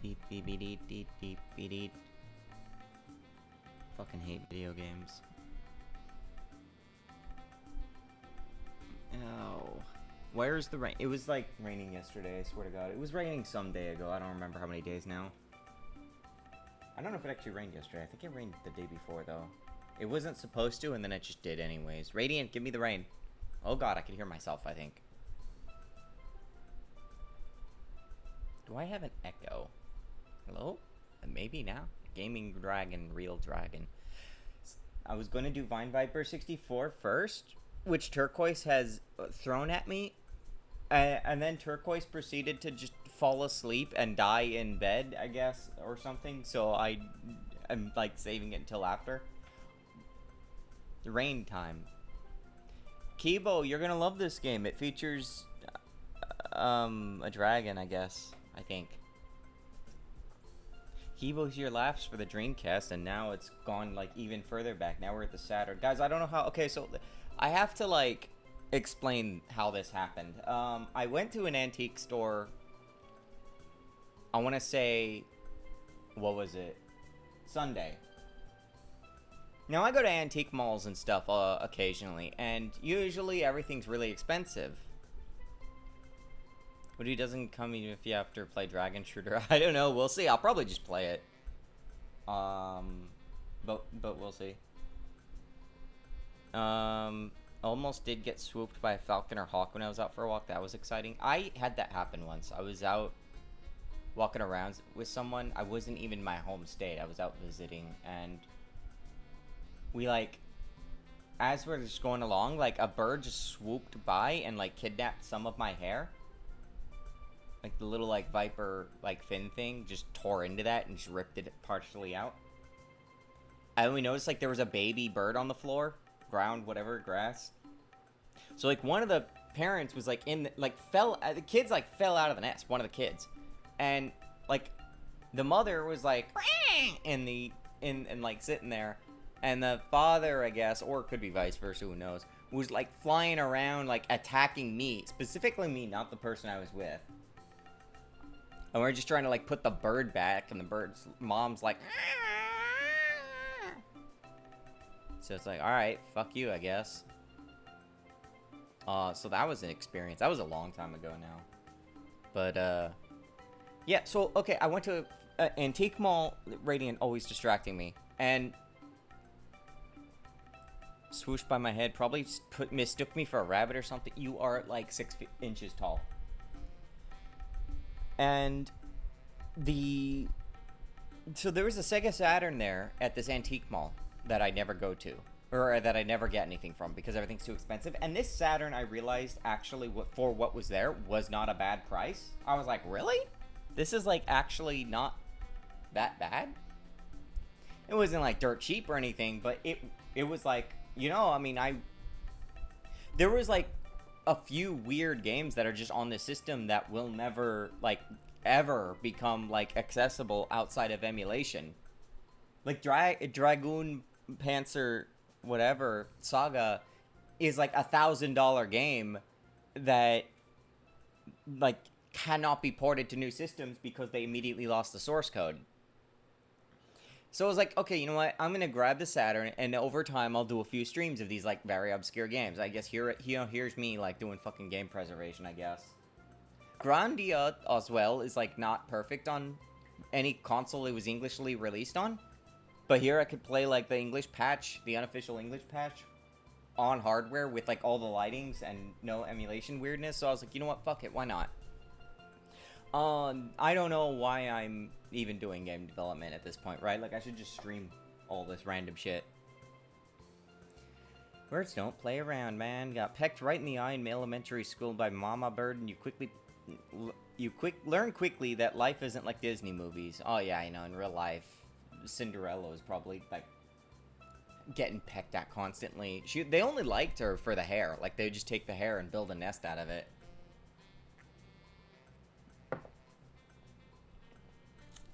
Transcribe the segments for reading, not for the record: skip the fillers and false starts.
Beep beep beep beep beep beep beep beep. Fucking hate video games. Oh. Where's the rain? It was like raining yesterday, I swear to God. It was raining some day ago. I don't remember how many days now. I don't know if it actually rained yesterday. I think it rained the day before, though. It wasn't supposed to, and then it just did anyways. Radiant, give me the rain. Oh God, I can hear myself, I think. Do I have an echo? Hello? Maybe now. Gaming Dragon, Real Dragon. I was going to do Vine Viper 64 first, which Turquoise has thrown at me. And then Turquoise proceeded to just fall asleep and die in bed, I guess, or something. So I'm like saving it until after. Rain time. Kibo, you're gonna love this game. It features a dragon, I guess. I think. Kibo's Year Laughs for the Dreamcast, and now it's gone like even further back. Now we're at the Saturn. Guys, I don't know how. Okay, so I have to like explain how this happened. I went to an antique store. I want to say, what was it? Sunday. Now I go to antique malls and stuff occasionally, and usually everything's really expensive. But he doesn't come even if you have to play Dragon Shooter. I don't know. We'll see. I'll probably just play it. But we'll see. Almost did get swooped by a falcon or hawk when I was out for a walk. That was exciting. I had that happen once. I was out walking around with someone. I wasn't even in my home state. I was out visiting, and we like, as we're just going along, like a bird just swooped by and like kidnapped some of my hair. Like the little like viper like fin thing just tore into that and just ripped it partially out. And we noticed like there was a baby bird on the floor, ground, whatever, grass. So like one of the parents was like in like the kids like fell out of the nest, one of the kids. And like the mother was like in like sitting there, and the father, I guess, or it could be vice versa, who knows, was like flying around like attacking me, specifically me, not the person I was with. And we're just trying to like put the bird back, and the bird's mom's like, so it's like, all right, fuck you, I guess. So that was an experience. That was a long time ago now. But yeah. So okay, I went to antique mall. Radiant always distracting me, and swooshed by my head. Probably mistook me for a rabbit or something. You are like 6 inches tall. And so there was a Sega Saturn there at this antique mall that I never go to, or that I never get anything from because everything's too expensive. And this Saturn, I realized actually for what was there was not a bad price. I was like, really? This is like actually not that bad. It wasn't like dirt cheap or anything, but it was like, you know, I mean, there was like a few weird games that are just on the system that will never like ever become like accessible outside of emulation. Like Dragoon, Panzer, whatever Saga is like $1,000 game that like cannot be ported to new systems because they immediately lost the source code. So I was like, okay, you know what? I'm gonna grab the Saturn, and over time, I'll do a few streams of these like very obscure games. I guess here's me like doing fucking game preservation, I guess. Grandia as well is like not perfect on any console it was Englishly released on, but here I could play like the English patch, the unofficial English patch, on hardware with like all the lightings and no emulation weirdness. So I was like, you know what? Fuck it, why not? I don't know why I'm even doing game development at this point, right? Like, I should just stream all this random shit. Birds don't play around, man. Got pecked right in the eye in elementary school by Mama Bird, and you learn quickly that life isn't like Disney movies. Oh yeah, you know, in real life, Cinderella was probably like getting pecked at constantly. They only liked her for the hair. Like, they would just take the hair and build a nest out of it.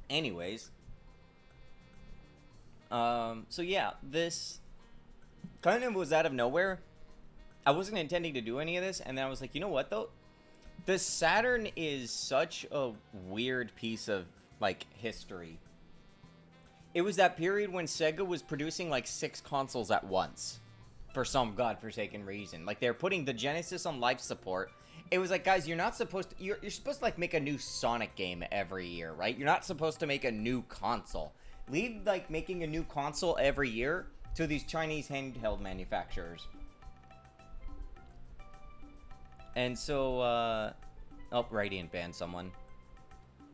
Anyways, so yeah, this kind of was out of nowhere. I wasn't intending to do any of this, and then I was like, you know what, though? The Saturn is such a weird piece of like, history. It was that period when Sega was producing, like, 6 consoles at once. For some godforsaken reason. Like, they're putting the Genesis on life support. It was like, guys, you're not supposed to... You're supposed to, like, make a new Sonic game every year, right? You're not supposed to make a new console. Leave, like, making a new console every year to these Chinese handheld manufacturers. And so, oh, Radiant banned someone.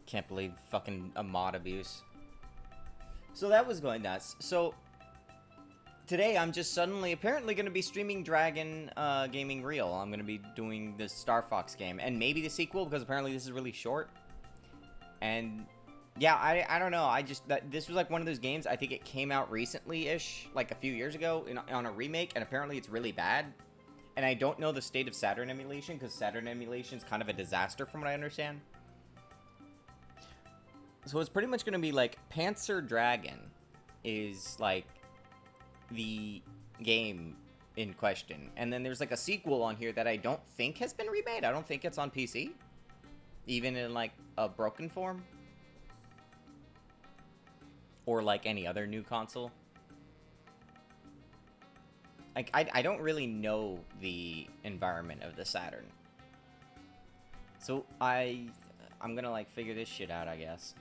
Can't believe fucking a mod abuse. So that was going nuts. So, today I'm just suddenly, apparently going to be streaming Dragon Gaming Real. I'm going to be doing the Star Fox game. And maybe the sequel, because apparently this is really short. And, yeah, I don't know. This was like one of those games, I think it came out recently-ish, like a few years ago, on a remake. And apparently it's really bad. And I don't know the state of Saturn emulation, because Saturn emulation is kind of a disaster from what I understand. So it's pretty much going to be like Panzer Dragon is like the game in question. And then there's like a sequel on here that I don't think has been remade. I don't think it's on PC. Even in like a broken form. Or like any other new console. Like, I don't really know the environment of the Saturn. So, I'm gonna, like, figure this shit out, I guess.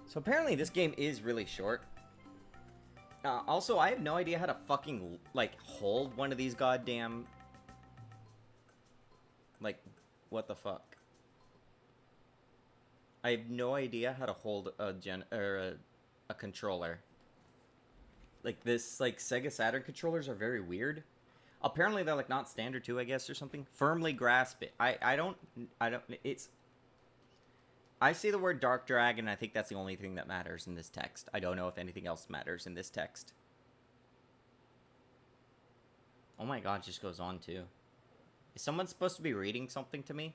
So apparently this game is really short. Also, I have no idea how to fucking, like, hold one of these goddamn... Like, what the fuck? I have no idea how to hold a controller. Like, this, like, Sega Saturn controllers are very weird. Apparently, they're, like, not standard, too, I guess, or something. Firmly grasp it. I see the word Dark Dragon, and I think that's the only thing that matters in this text. I don't know if anything else matters in this text. Oh my god, it just goes on, too. Is someone supposed to be reading something to me?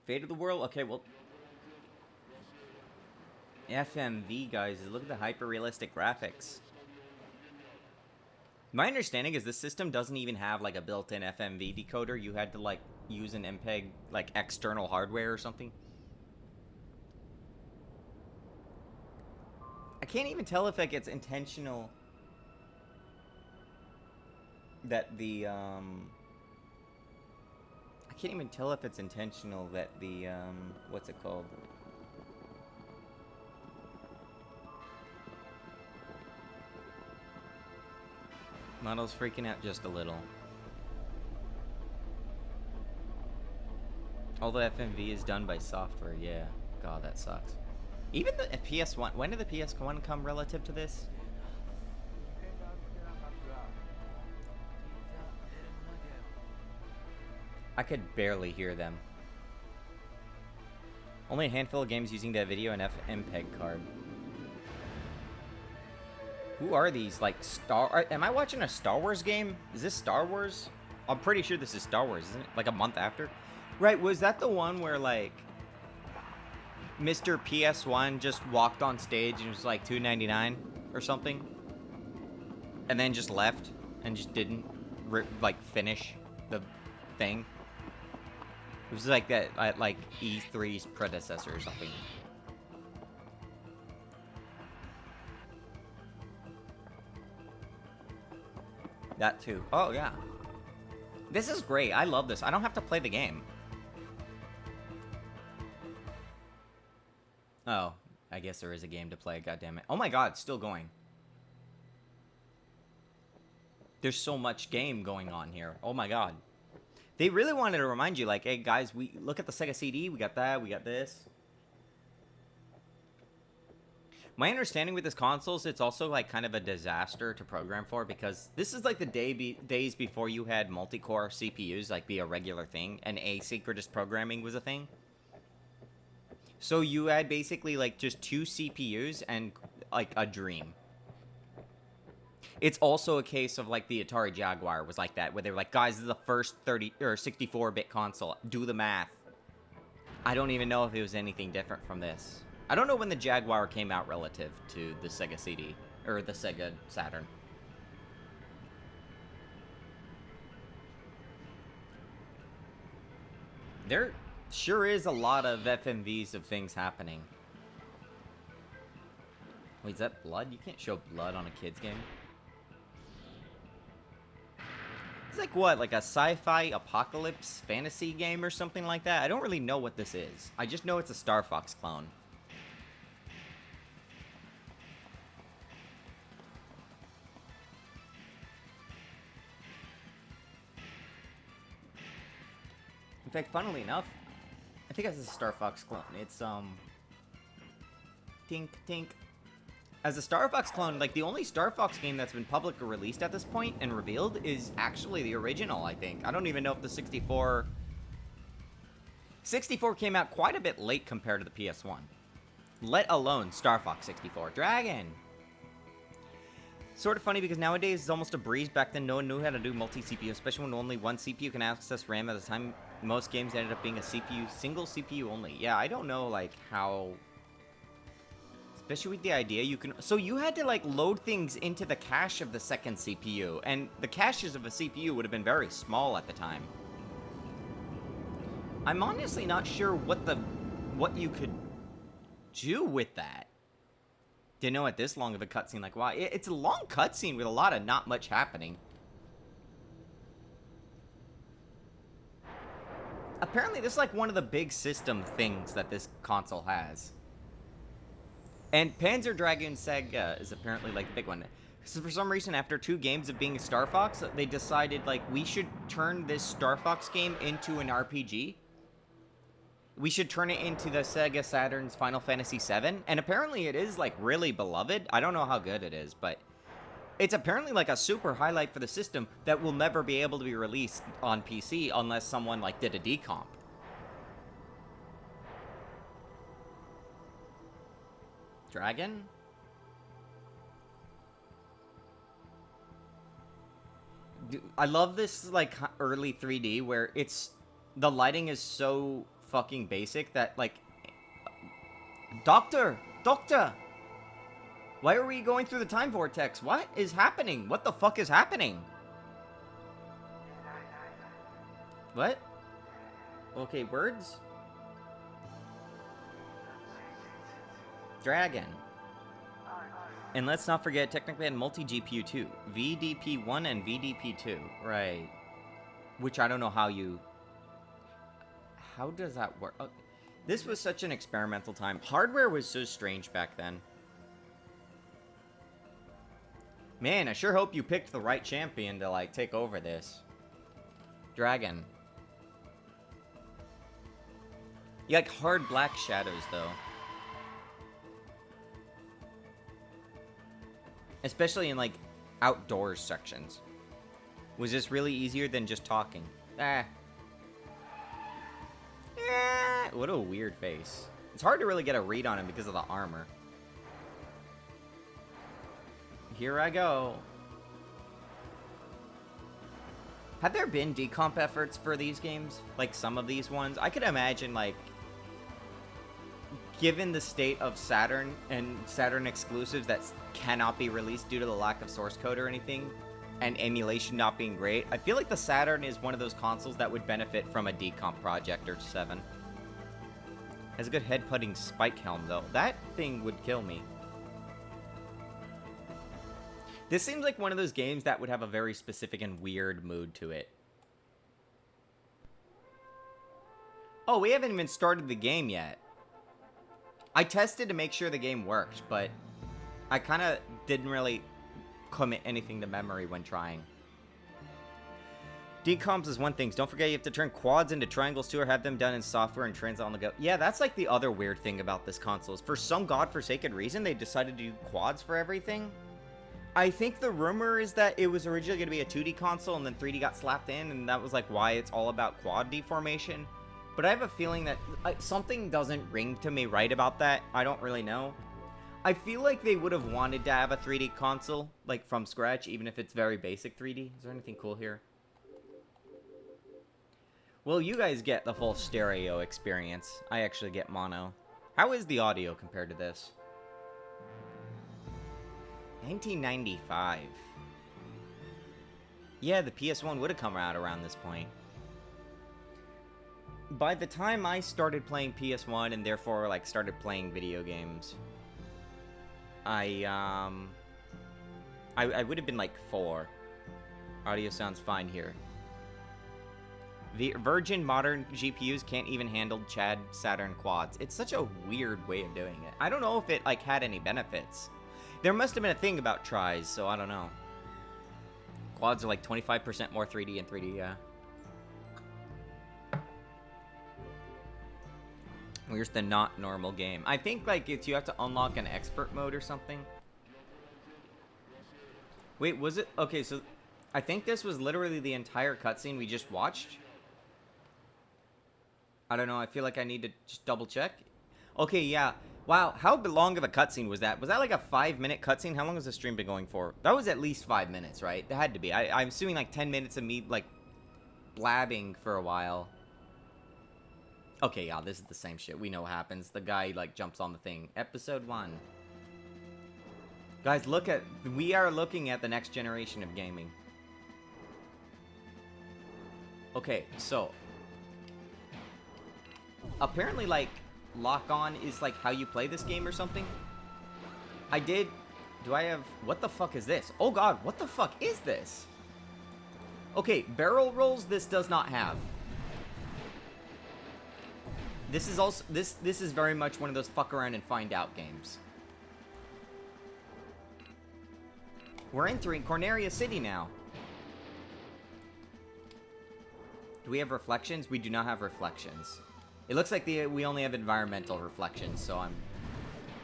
Fate of the World? Okay, well... FMV, guys. Look at the hyper-realistic graphics. My understanding is this system doesn't even have, like, a built-in FMV decoder. You had to, like, use an MPEG, like, external hardware or something. I can't even tell if, like, it's intentional that the, I can't even tell if it's intentional that the, what's it called? Model's freaking out just a little. All the FMV is done by software, yeah. God, that sucks. Even the PS1, when did the PS1 come relative to this? I could barely hear them. Only a handful of games using that video and MPEG card. Who are these, like, am I watching a Star Wars game? Is this Star Wars? I'm pretty sure this is Star Wars, isn't it? Like, a month after? Right, was that the one where, like, Mr. PS1 just walked on stage and it was, like, $2.99 or something? And then just left and just didn't, like, finish the thing? It was like that, like, E3's predecessor or something. That too. Oh, yeah. This is great. I love this. I don't have to play the game. Oh, I guess there is a game to play. God damn it. Oh my god, it's still going. There's so much game going on here. Oh my god. They really wanted to remind you, like, hey guys, we look at the Sega CD. We got that. We got this. My understanding with this console is it's also, like, kind of a disaster to program for, because this is, like, the days before you had multi-core CPUs, like, be a regular thing, and asynchronous programming was a thing. So you had basically, like, just 2 CPUs and, like, a dream. It's also a case of, like, the Atari Jaguar was like that, where they were like, guys, this is the first 30 or 64-bit console. Do the math. I don't even know if it was anything different from this. I don't know when the Jaguar came out relative to the Sega CD, or the Sega Saturn. There sure is a lot of FMVs of things happening. Wait, is that blood? You can't show blood on a kid's game. It's like what? Like a sci-fi apocalypse fantasy game or something like that? I don't really know what this is. I just know it's a Star Fox clone. In fact, funnily enough, I think it's a Star Fox clone. It's, Tink, tink. As a Star Fox clone, like, the only Star Fox game that's been publicly released at this point and revealed is actually the original, I think. I don't even know if the 64... 64 came out quite a bit late compared to the PS1. Let alone Star Fox 64. Dragon! Sort of funny because nowadays it's almost a breeze. Back then no one knew how to do multi-CPU, especially when only one CPU can access RAM at a time. Most games ended up being a CPU, single CPU only. Yeah, I don't know, like, how... Especially with the idea you can... So you had to, like, load things into the cache of the second CPU, and the caches of a CPU would have been very small at the time. I'm honestly not sure what you could do with that. Didn't know at this long of a cutscene, like, wow, it's a long cutscene with a lot of not much happening. Apparently, this is like one of the big system things that this console has. And Panzer Dragoon Sega is apparently like the big one. So for some reason, after 2 games of being a Star Fox, they decided, like, we should turn this Star Fox game into an RPG. We should turn it into the Sega Saturn's Final Fantasy VII. And apparently it is, like, really beloved. I don't know how good it is, but it's apparently, like, a super highlight for the system that will never be able to be released on PC unless someone, like, did a decomp. Dragon? I love this, like, early 3D where the lighting is so fucking basic that, like, Doctor! Why are we going through the time vortex? What is happening? What the fuck is happening? What? Okay, words? Dragon. And let's not forget, technically had multi-GPU too. VDP1 and VDP2. Right. Which I don't know how you... How does that work? Oh, this was such an experimental time. Hardware was so strange back then. Man, I sure hope you picked the right champion to, like, take over this. Dragon. You like hard black shadows, though. Especially in, like, outdoors sections. Was this really easier than just talking? What a weird face. It's hard to really get a read on him because of the armor. Here I go. Have there been decomp efforts for these games? Like some of these ones? I could imagine, like, given the state of Saturn and Saturn exclusives that cannot be released due to the lack of source code or anything, and emulation not being great, I feel like the Saturn is one of those consoles that would benefit from a decomp project or 7. Has a good head-putting spike helm, though. That thing would kill me. This seems like one of those games that would have a very specific and weird mood to it. Oh, we haven't even started the game yet. I tested to make sure the game worked, but I kind of didn't really commit anything to memory when trying. Decomps is one thing. Don't forget you have to turn quads into triangles too, or have them done in software and translate on the go. Yeah, that's like the other weird thing about this console. Is for some godforsaken reason, they decided to do quads for everything. I think the rumor is that it was originally going to be a 2D console, and then 3D got slapped in, and that was like why it's all about quad deformation. But I have a feeling that something doesn't ring to me right about that. I don't really know. I feel like they would have wanted to have a 3D console, like, from scratch, even if it's very basic 3D. Is there anything cool here? Well, you guys get the full stereo experience. I actually get mono. How is the audio compared to this? 1995. Yeah, the PS1 would have come out around this point. by the time I started playing PS1 and therefore like started playing video games, I would have been like 4. Audio sounds fine here. The Virgin modern GPUs can't even handle Chad Saturn quads. It's such a weird way of doing it. I don't know if it like had any benefits. There must have been a thing about tries, so I don't know. Quads are like 25% more 3D in 3D, yeah. Where's the not normal game? I think like it's you have to unlock an expert mode or something. Wait, was it? Okay, so I think this was literally the entire cutscene we just watched. I don't know, I feel like I need to just double check. Okay, yeah. Wow, how long of a cutscene was that? Was that like a 5-minute cutscene? How long has the stream been going for? That was at least 5 minutes, right? That had to be. I'm assuming like 10 minutes of me like blabbing for a while. Okay, yeah, this is the same shit. We know what happens. The guy like jumps on the thing. Episode 1. Guys, we are looking at the next generation of gaming. Okay, so apparently like lock on is like how you play this game or something. Do I have, what the fuck is this? Oh god, what the fuck is this? Okay, barrel rolls this does not have. This is also, this is very much one of those fuck around and find out games. We're entering Corneria City now. Do we have reflections? We do not have reflections. It looks like we only have environmental reflections, so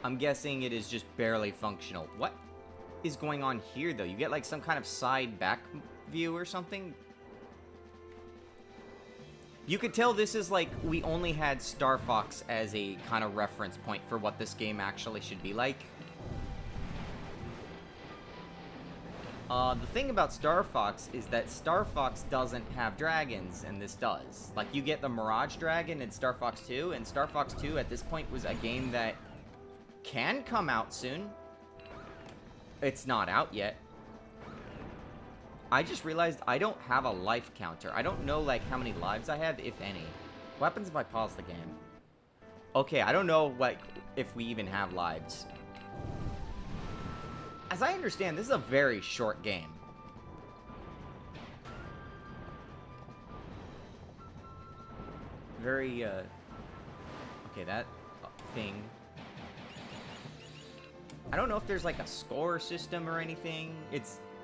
I'm guessing it is just barely functional. What is going on here, though? You get like some kind of side back view or something? You could tell this is like we only had Star Fox as a kind of reference point for what this game actually should be like. The thing about Star Fox is that Star Fox doesn't have dragons, and this does. Like, you get the Mirage Dragon in Star Fox 2, and Star Fox 2 at this point was a game that can come out soon. It's not out yet. I just realized I don't have a life counter. I don't know, like, how many lives I have, if any. What happens if I pause the game? Okay, I don't know, like, if we even have lives. As I understand, this is a very short game. Very, okay, that thing. I don't know if there's, like, a score system or anything.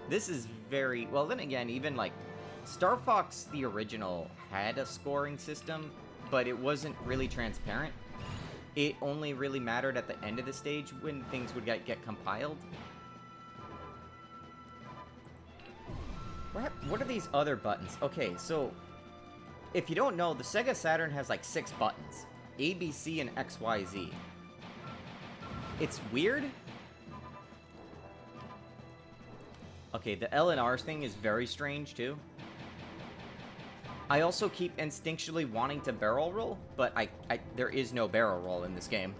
This is very, well, then again, even, like, Star Fox, the original, had a scoring system, but it wasn't really transparent. It only really mattered at the end of the stage when things would get compiled. What are these other buttons? Okay, so if you don't know, the Sega Saturn has like 6 buttons. A, B, C, and X, Y, Z. It's weird. Okay, the L and R thing is very strange too. I also keep instinctually wanting to barrel roll, but there is no barrel roll in this game.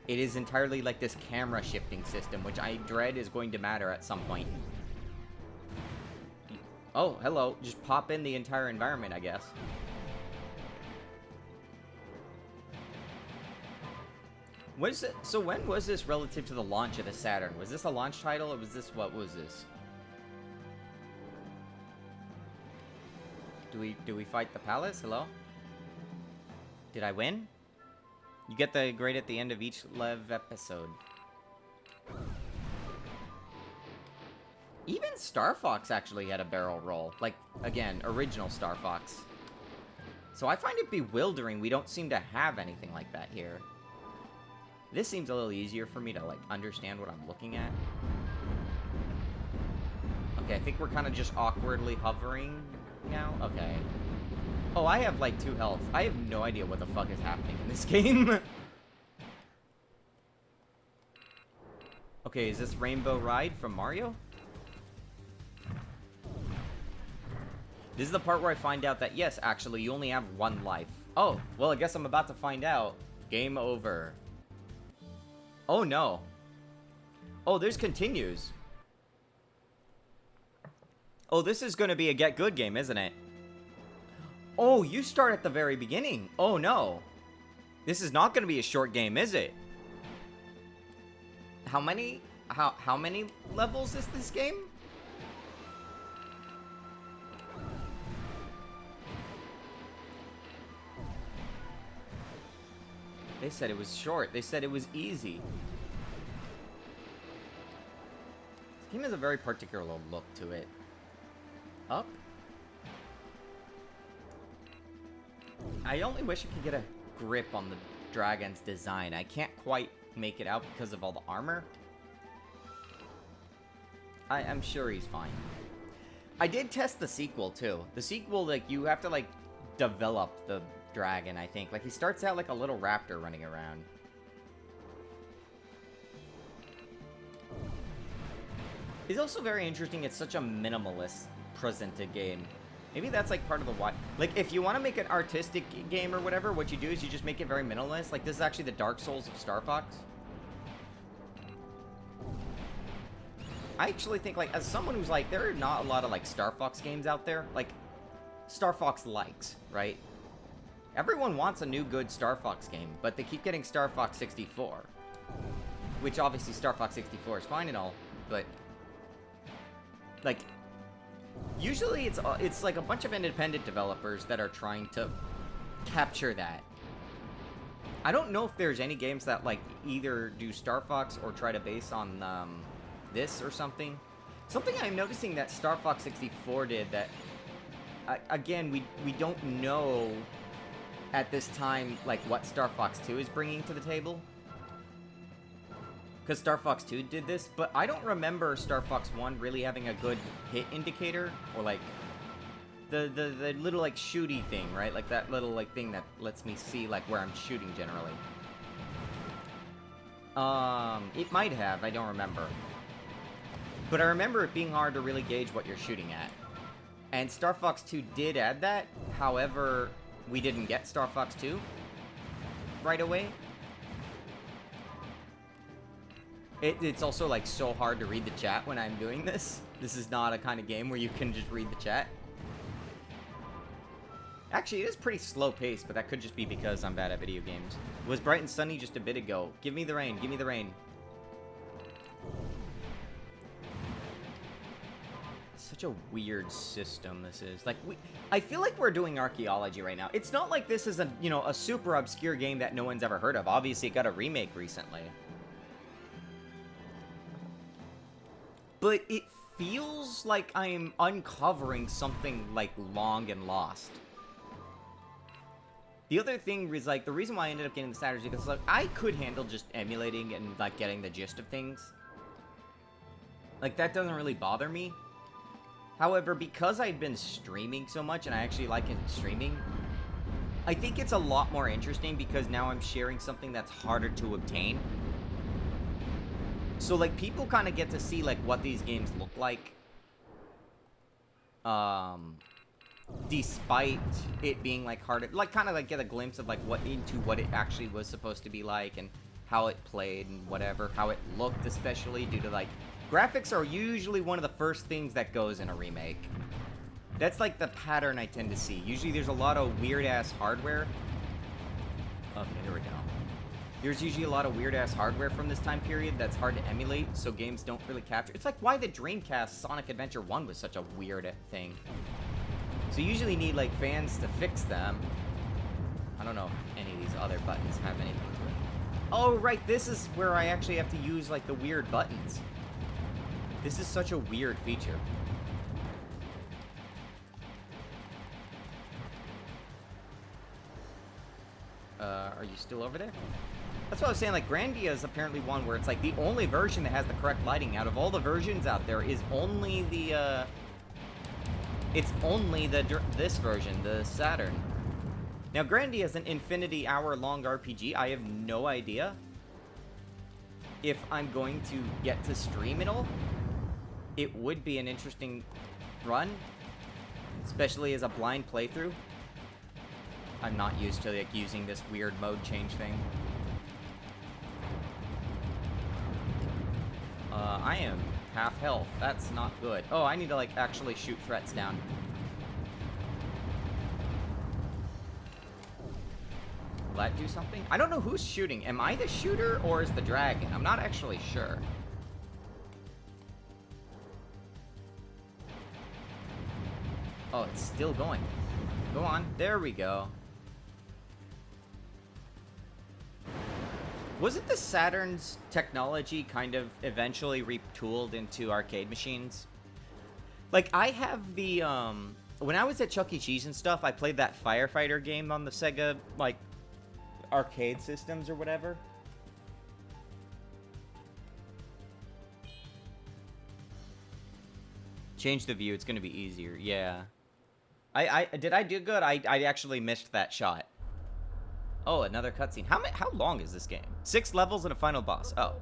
It is entirely like this camera shifting system, which I dread is going to matter at some point. Oh, hello. Just pop in the entire environment, I guess. So when was this relative to the launch of the Saturn? Was this a launch title, or was this, what was this? Do we fight the palace? Hello? Did I win? You get the grade at the end of each Lev episode. Even Star Fox actually had a barrel roll. Like, again, original Star Fox. So I find it bewildering we don't seem to have anything like that here. This seems a little easier for me to, like, understand what I'm looking at. Okay, I think we're kind of just awkwardly hovering now. Okay. Oh, I have, like, 2 health. I have no idea what the fuck is happening in this game. Okay, is this Rainbow Ride from Mario? This is the part where I find out that, yes, actually, you only have 1 life. Oh, well, I guess I'm about to find out. Game over. Oh, no. Oh, there's continues. Oh, this is going to be a get good game, isn't it? Oh, you start at the very beginning. Oh, no. This is not going to be a short game, is it? How many levels is this game? They said it was short. They said it was easy. This game has a very particular look to it. Up? I only wish I could get a grip on the dragon's design. I can't quite make it out because of all the armor. I'm sure he's fine. I did test the sequel, too. The sequel, like, you have to, like, develop the dragon, I think. Like, he starts out like a little raptor running around. It's also very interesting. It's such a minimalist presented game. Maybe that's like part of the why. Like, if you want to make an artistic game or whatever, what you do is you just make it very minimalist. Like, this is actually the Dark Souls of Star Fox. I actually think, like, as someone who's like, there are not a lot of like Star Fox games out there. Like, Star Fox likes, right? Everyone wants a new good Star Fox game, but they keep getting Star Fox 64. Which obviously Star Fox 64 is fine and all, but like, usually it's like a bunch of independent developers that are trying to capture that. I don't know if there's any games that like either do Star Fox or try to base on this or something. Something I'm noticing that Star Fox 64 did that, again, we don't know at this time like what Star Fox 2 is bringing to the table. Because Star Fox 2 did this, but I don't remember Star Fox 1 really having a good hit indicator, or like the little like shooty thing, right? Like that little like thing that lets me see like where I'm shooting generally. It might have, I don't remember. But I remember it being hard to really gauge what you're shooting at. And Star Fox 2 did add that, however, we didn't get Star Fox 2 right away. It's also, like, so hard to read the chat when I'm doing this. This is not a kind of game where you can just read the chat. Actually, it is pretty slow-paced, but that could just be because I'm bad at video games. It was bright and sunny just a bit ago. Give me the rain. Give me the rain. Such a weird system this is. Like, I feel like we're doing archaeology right now. It's not like this is a, you know, a super obscure game that no one's ever heard of. Obviously, it got a remake recently. But it feels like I'm uncovering something, like, long and lost. The other thing is, like, the reason why I ended up getting the Saturn is because, like, I could handle just emulating and, like, getting the gist of things. Like, that doesn't really bother me. However, because I've been streaming so much, and I actually like it streaming, I think it's a lot more interesting because now I'm sharing something that's harder to obtain. So, like, people kind of get to see, like, what these games look like. Despite it being, like, harder. Like, kind of, like, get a glimpse of, like, what it actually was supposed to be like, and how it played, and whatever. How it looked, especially, due to, like, graphics are usually one of the first things that goes in a remake. That's, like, the pattern I tend to see. Usually there's a lot of weird-ass hardware. Okay, here we go. There's usually a lot of weird-ass hardware from this time period that's hard to emulate, so games don't really capture. It's like why the Dreamcast Sonic Adventure 1 was such a weird thing. So you usually need, like, fans to fix them. I don't know if any of these other buttons have anything to it. Oh, right, this is where I actually have to use, like, the weird buttons. This is such a weird feature. Are you still over there? That's what I was saying, like, Grandia is apparently one where it's, like, the only version that has the correct lighting. Out of all the versions out there is only the, it's only this version, the Saturn. Now, Grandia is an infinity-hour-long RPG. I have no idea if I'm going to get to stream it all. It would be an interesting run, especially as a blind playthrough. I'm not used to, like, using this weird mode change thing. I am half health. That's not good. Oh, I need to, like, actually shoot threats down. that do something? I don't know who's shooting. Am I the shooter or is the dragon? I'm not actually sure. Oh, it's still going. Go on. There we go. Wasn't the Saturn's technology kind of eventually retooled into arcade machines? Like, I have the, when I was at Chuck E. Cheese and stuff, I played that firefighter game on the Sega, like, arcade systems or whatever. Change the view, it's gonna be easier, yeah. Did I do good? I actually missed that shot. Oh, another cutscene. How long is this game? 6 levels and a final boss. Oh.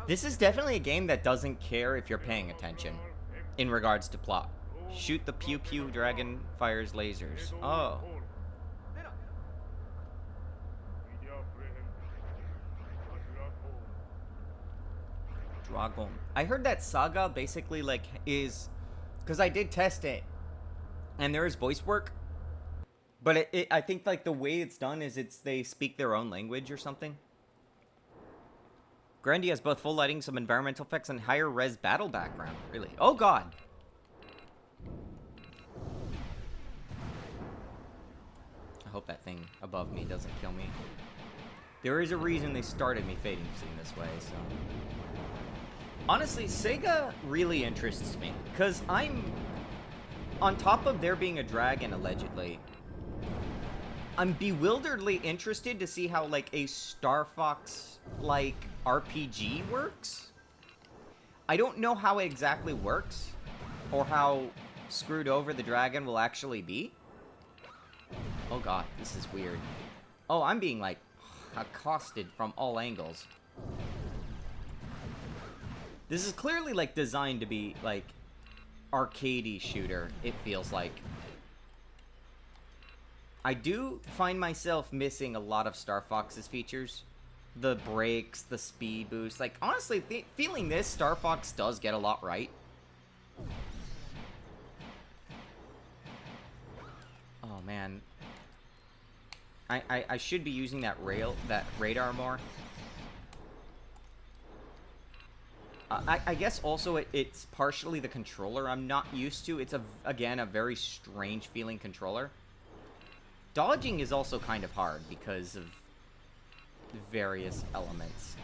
This is definitely a game that doesn't care if you're paying attention in regards to plot. Shoot the pew pew dragon fires lasers. Oh. Dragoon. I heard that Saga basically like is, because I did test it, and there is voice work. But I think like the way it's done is they speak their own language or something. Grandy has both full lighting, some environmental effects, and higher res battle background. Really? Oh god. I hope that thing above me doesn't kill me. There is a reason they started me fading this way, so. Honestly, Sega really interests me, because I'm, on top of there being a dragon allegedly, I'm bewilderedly interested to see how, like, a Star Fox-like RPG works. I don't know how it exactly works, or how screwed over the dragon will actually be. Oh god, this is weird. Oh, I'm being, like, accosted from all angles. This is clearly, like, designed to be, like, arcadey shooter, it feels like. I do find myself missing a lot of Star Fox's features. The brakes, the speed boost. Like, honestly, feeling this, Star Fox does get a lot right. Oh, man. I should be using that radar more. I guess also it's partially the controller I'm not used to. It's, again, a very strange feeling controller. Dodging is also kind of hard because of various elements.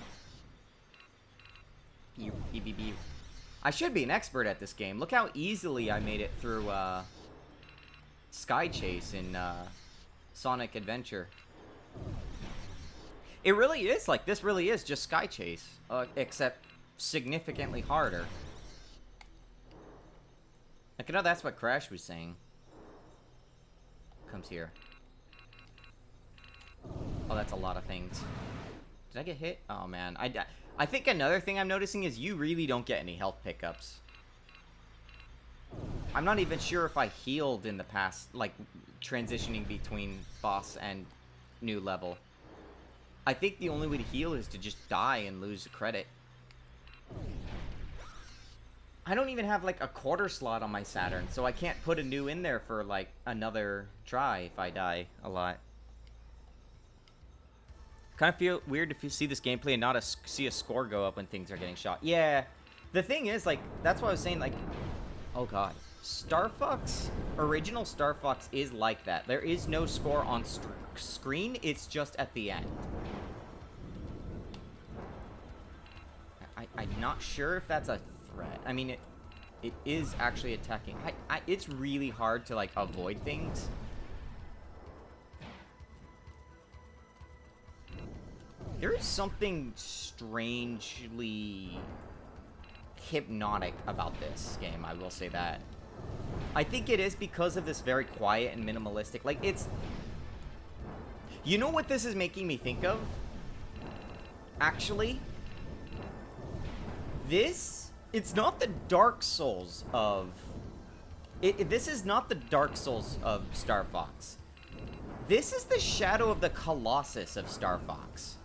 I should be an expert at this game. Look how easily I made it through Sky Chase in Sonic Adventure. It really is, like, this really is just Sky Chase, except significantly harder. Like, I know that's what Crash was saying. Comes here. Oh, that's a lot of things. Did I get hit? Oh, man. I think another thing I'm noticing is you really don't get any health pickups. I'm not even sure if I healed in the past, like, transitioning between boss and new level. I think the only way to heal is to just die and lose a credit. I don't even have, like, a quarter slot on my Saturn, so I can't put a new in there for, like, another try if I die a lot. Kind of feel weird if you see this gameplay and not see a score go up when things are getting shot. Yeah, the thing is, like, that's what I was saying, like, oh god. Star Fox, original Star Fox is like that. There is no score on screen, it's just at the end. I'm not sure if that's a threat. I mean, it is actually attacking. It's really hard to, like, avoid things. There is something strangely hypnotic about this game, I will say that. I think it is because of this very quiet and minimalistic, like, it's... You know what this is making me think of? Actually, it's not the Dark Souls of... This is not the Dark Souls of Star Fox. This is the Shadow of the Colossus of Star Fox.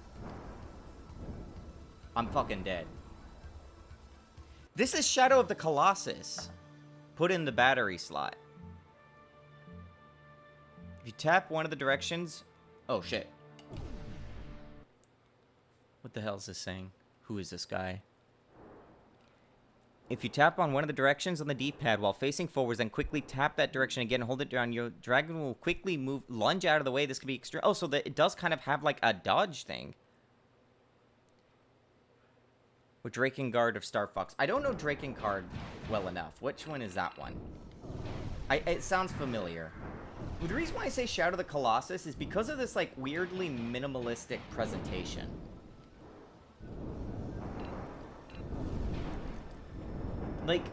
I'm fucking dead. This is Shadow of the Colossus. Put in the battery slot. If you tap one of the directions... Oh, shit. What the hell is this saying? Who is this guy? If you tap on one of the directions on the D-pad while facing forwards, then quickly tap that direction again and hold it down, your dragon will quickly lunge out of the way. This could be extreme. Oh, so that it does kind of have like a dodge thing. With Drakengard of Star Fox. I don't know Drakengard well enough. Which one is that one? It sounds familiar. The reason why I say Shadow of the Colossus is because of this like weirdly minimalistic presentation. Like,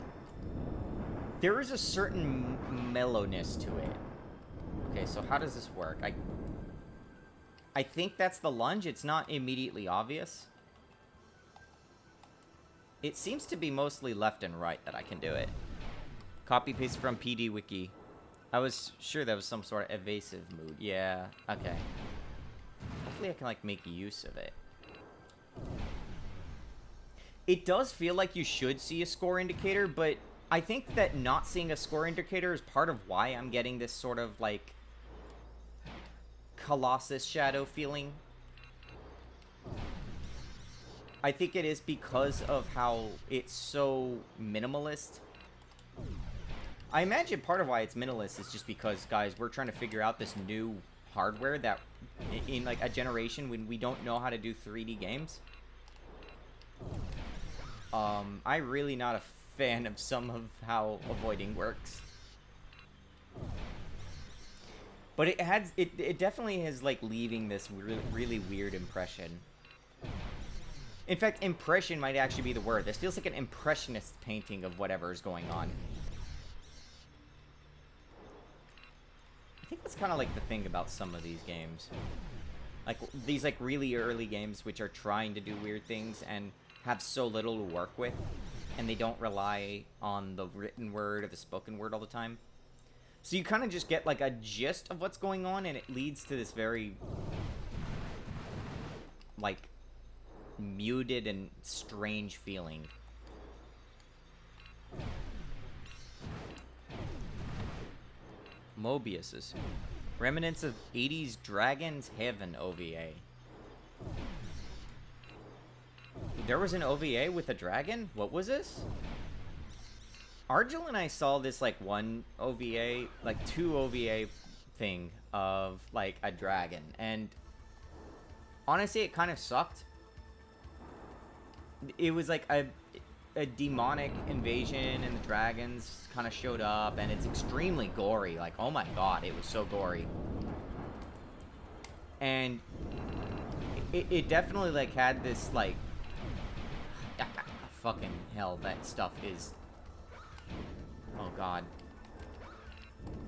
there is a certain mellowness to it. Okay, so how does this work? I think that's the lunge. It's not immediately obvious. It seems to be mostly left and right that I can do it. Copy paste from PD Wiki. I was sure that was some sort of evasive mood. Yeah, okay. Hopefully I can, like, make use of it. It does feel like you should see a score indicator, but I think that not seeing a score indicator is part of why I'm getting this sort of, like, Colossus Shadow feeling. I think it is because of how it's so minimalist. I imagine part of why it's minimalist is just because, guys, we're trying to figure out this new hardware that, in, like, a generation when we don't know how to do 3D games. I'm really not a fan of some of how avoiding works. But it definitely is, like, leaving this really weird impression. In fact, impression might actually be the word. This feels like an impressionist painting of whatever is going on. I think that's kind of like the thing about some of these games. Like, these, like, really early games which are trying to do weird things and have so little to work with, and they don't rely on the written word or the spoken word all the time. So you kind of just get, like, a gist of what's going on, and it leads to this very, like, muted and strange feeling. Mobius's Remnants of 80s Dragon's Heaven OVA. There was an OVA with a dragon? What was this? Argel and I saw this, like, one OVA, like, 2 OVA thing of, like, a dragon. And honestly, it kind of sucked. It was, like, a demonic invasion, and the dragons kind of showed up, and it's extremely gory. Like, oh my god, it was so gory. And it definitely, like, had this, like, fucking hell, that stuff is... Oh god.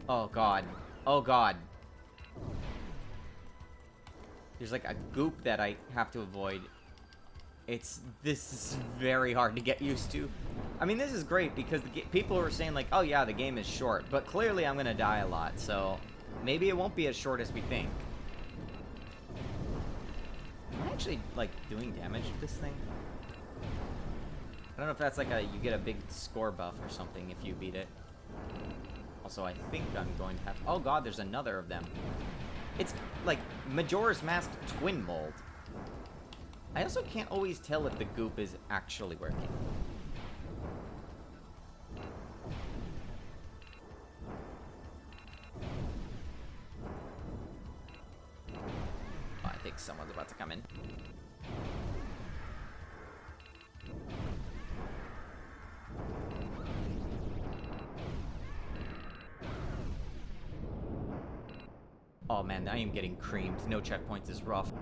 Oh god. Oh god. There's, like, a goop that I have to avoid. This is very hard to get used to. I mean, this is great because people are saying, like, oh yeah, the game is short, but clearly I'm gonna die a lot, so maybe it won't be as short as we think. Am I actually, like, doing damage to this thing? I don't know if that's like you get a big score buff or something if you beat it. Also, I think I'm going to have... Oh god, there's another of them. It's like Majora's Mask Twin Mold. I also can't always tell if the goop is actually working. Oh, I think someone's about to come in. Oh man, I am getting creamed. No checkpoints is rough.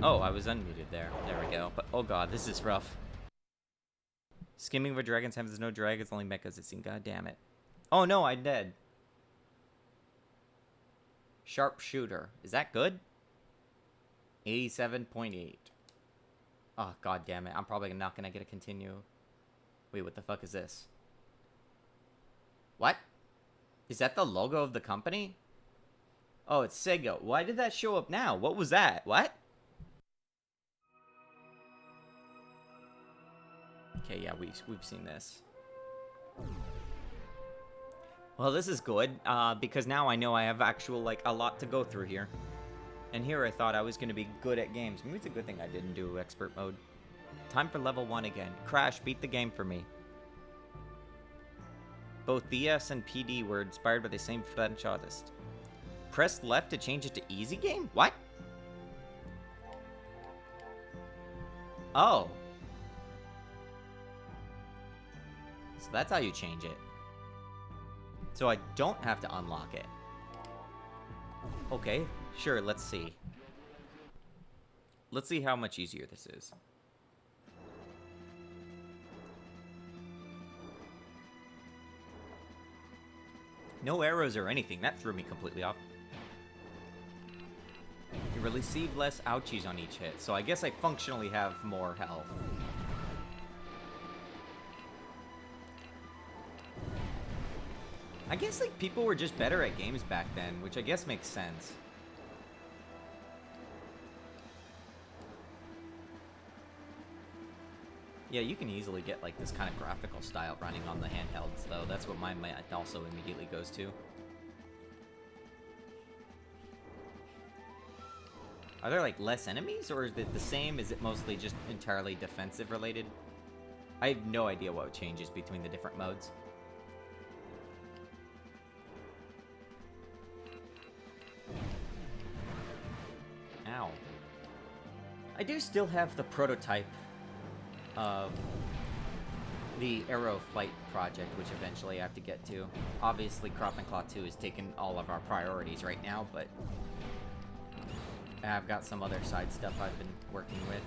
Oh, I was unmuted there. There we go. But oh god, this is rough. Skimming over dragons, have no dragons, only mechas it seems. God damn it. Oh no, I'm dead. Sharpshooter. Is that good? 87.8. Oh god damn it. I'm probably not gonna get a continue. Wait, what the fuck is this? What? Is that the logo of the company? Oh, it's Sega. Why did that show up now? What was that? What? Okay, yeah, we've seen this. Well, this is good, because now I know I have actual, like, a lot to go through here. And here I thought I was going to be good at games. Maybe it's a good thing I didn't do expert mode. Time for level 1 again. Crash, beat the game for me. Both BS and PD were inspired by the same French artist. Press left to change it to easy game? What? Oh. So that's how you change it. So I don't have to unlock it. Okay, sure, let's see. Let's see how much easier this is. No arrows or anything. That threw me completely off. You receive less ouchies on each hit, so I guess I functionally have more health. I guess, like, people were just better at games back then, which I guess makes sense. Yeah, you can easily get, like, this kind of graphical style running on the handhelds, though. That's what mine also immediately goes to. Are there, like, less enemies, or is it the same? Is it mostly just entirely defensive related? I have no idea what changes between the different modes. Ow. I do still have the prototype of the Aero Flight project, which eventually I have to get to. Obviously, Crop and Claw 2 has taken all of our priorities right now, but I've got some other side stuff I've been working with.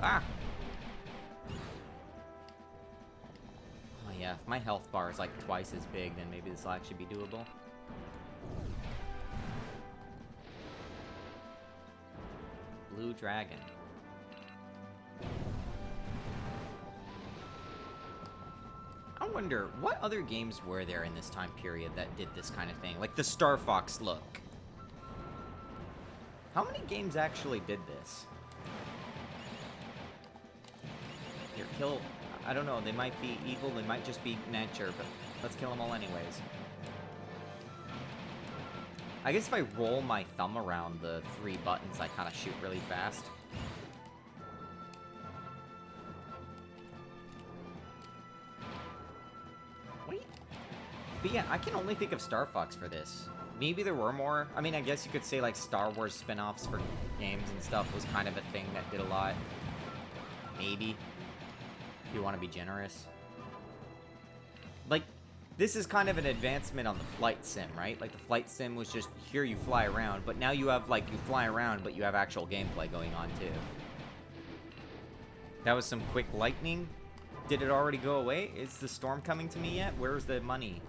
Ah! Oh yeah, if my health bar is like twice as big, then maybe this will actually be doable. Blue Dragon. I wonder, what other games were there in this time period that did this kind of thing? Like the Star Fox look. How many games actually did this? Here, kill... I don't know, they might be evil, they might just be nature, but let's kill them all anyways. I guess if I roll my thumb around the 3 buttons, I kind of shoot really fast. Wait. But yeah, I can only think of Star Fox for this. Maybe there were more. I mean, I guess you could say, like, Star Wars spin-offs for games and stuff was kind of a thing that did a lot. Maybe. If you want to be generous. Like, this is kind of an advancement on the flight sim, right? Like, the flight sim was just, here you fly around, but now you have, like, you fly around, but you have actual gameplay going on, too. That was some quick lightning. Did it already go away? Is the storm coming to me yet? Where's the money?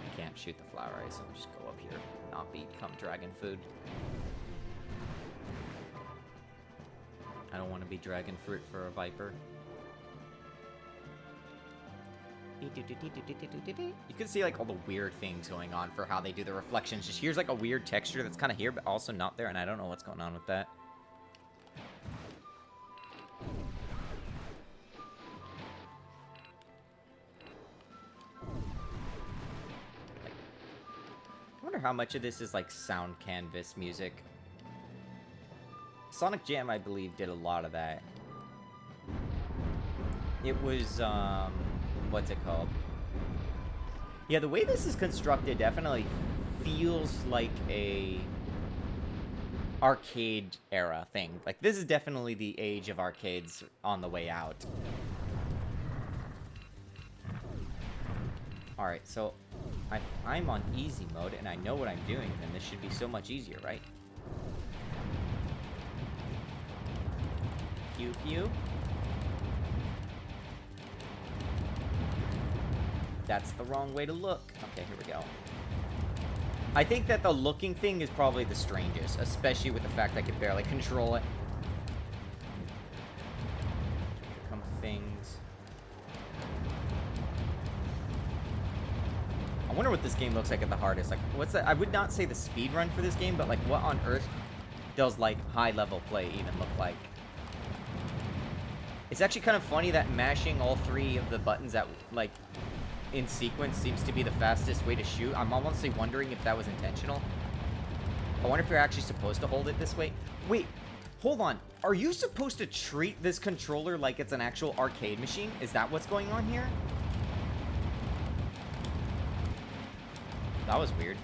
I can't shoot the flower ice, so I'll just go up here, not become dragon food. I don't want to be dragon fruit for a viper. You can see, like, all the weird things going on for how they do the reflections. Just here's, like, a weird texture that's kind of here, but also not there, and I don't know what's going on with that. I wonder how much of this is, like, sound canvas music. Sonic Jam, I believe, did a lot of that. It was, what's it called? Yeah, the way this is constructed definitely feels like a arcade era thing. Like, this is definitely the age of arcades on the way out. Alright, so I'm on easy mode and I know what I'm doing, then this should be so much easier, right? Pew pew. That's the wrong way to look. Okay, here we go. I think that the looking thing is probably the strangest, especially with the fact I could barely control it. Here come things. I wonder what this game looks like at the hardest. Like, what's that? I would not say the speed run for this game, but like, what on earth does like high-level play even look like? It's actually kind of funny that mashing all three of the buttons at like in sequence seems to be the fastest way to shoot. I'm honestly wondering if that was intentional. I wonder if you're actually supposed to hold it this way. Wait, hold on. Are you supposed to treat this controller like it's an actual arcade machine? Is that what's going on here? That was weird.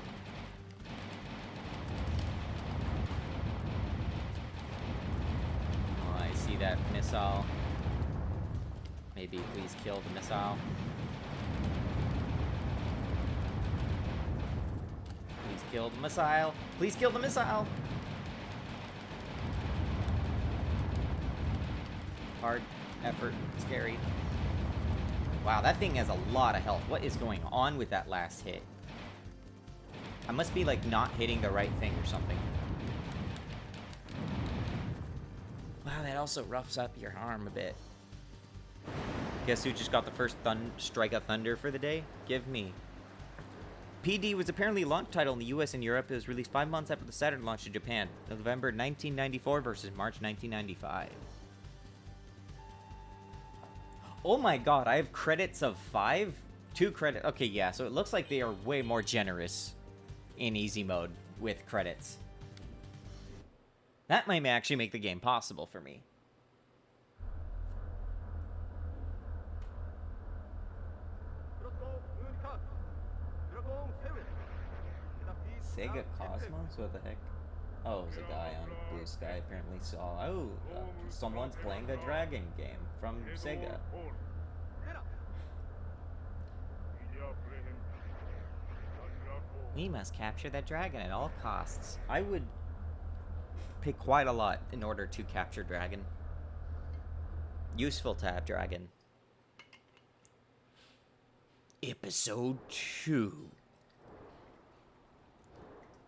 Oh, I see that missile. Maybe please kill the missile. Please kill the missile. Please kill the missile. Hard effort. Scary. Wow, that thing has a lot of health. What is going on with that last hit? I must be, like, not hitting the right thing or something. Wow, that also roughs up your arm a bit. Guess who just got the first strike of thunder for the day? Give me. PD was apparently a launch title in the US and Europe. It was released 5 months after the Saturn launched in Japan. November 1994 versus March 1995. Oh my god, I have credits of 5? 2 credits. Okay, yeah, so it looks like they are way more generous in easy mode with credits. That might actually make the game possible for me. Sega Cosmos? What the heck? Oh, it was a guy on Blue Sky apparently saw. Oh, someone's playing a Dragon game from Sega. We must capture that dragon at all costs. I would pay quite a lot in order to capture dragon. Useful to have dragon. Episode 2.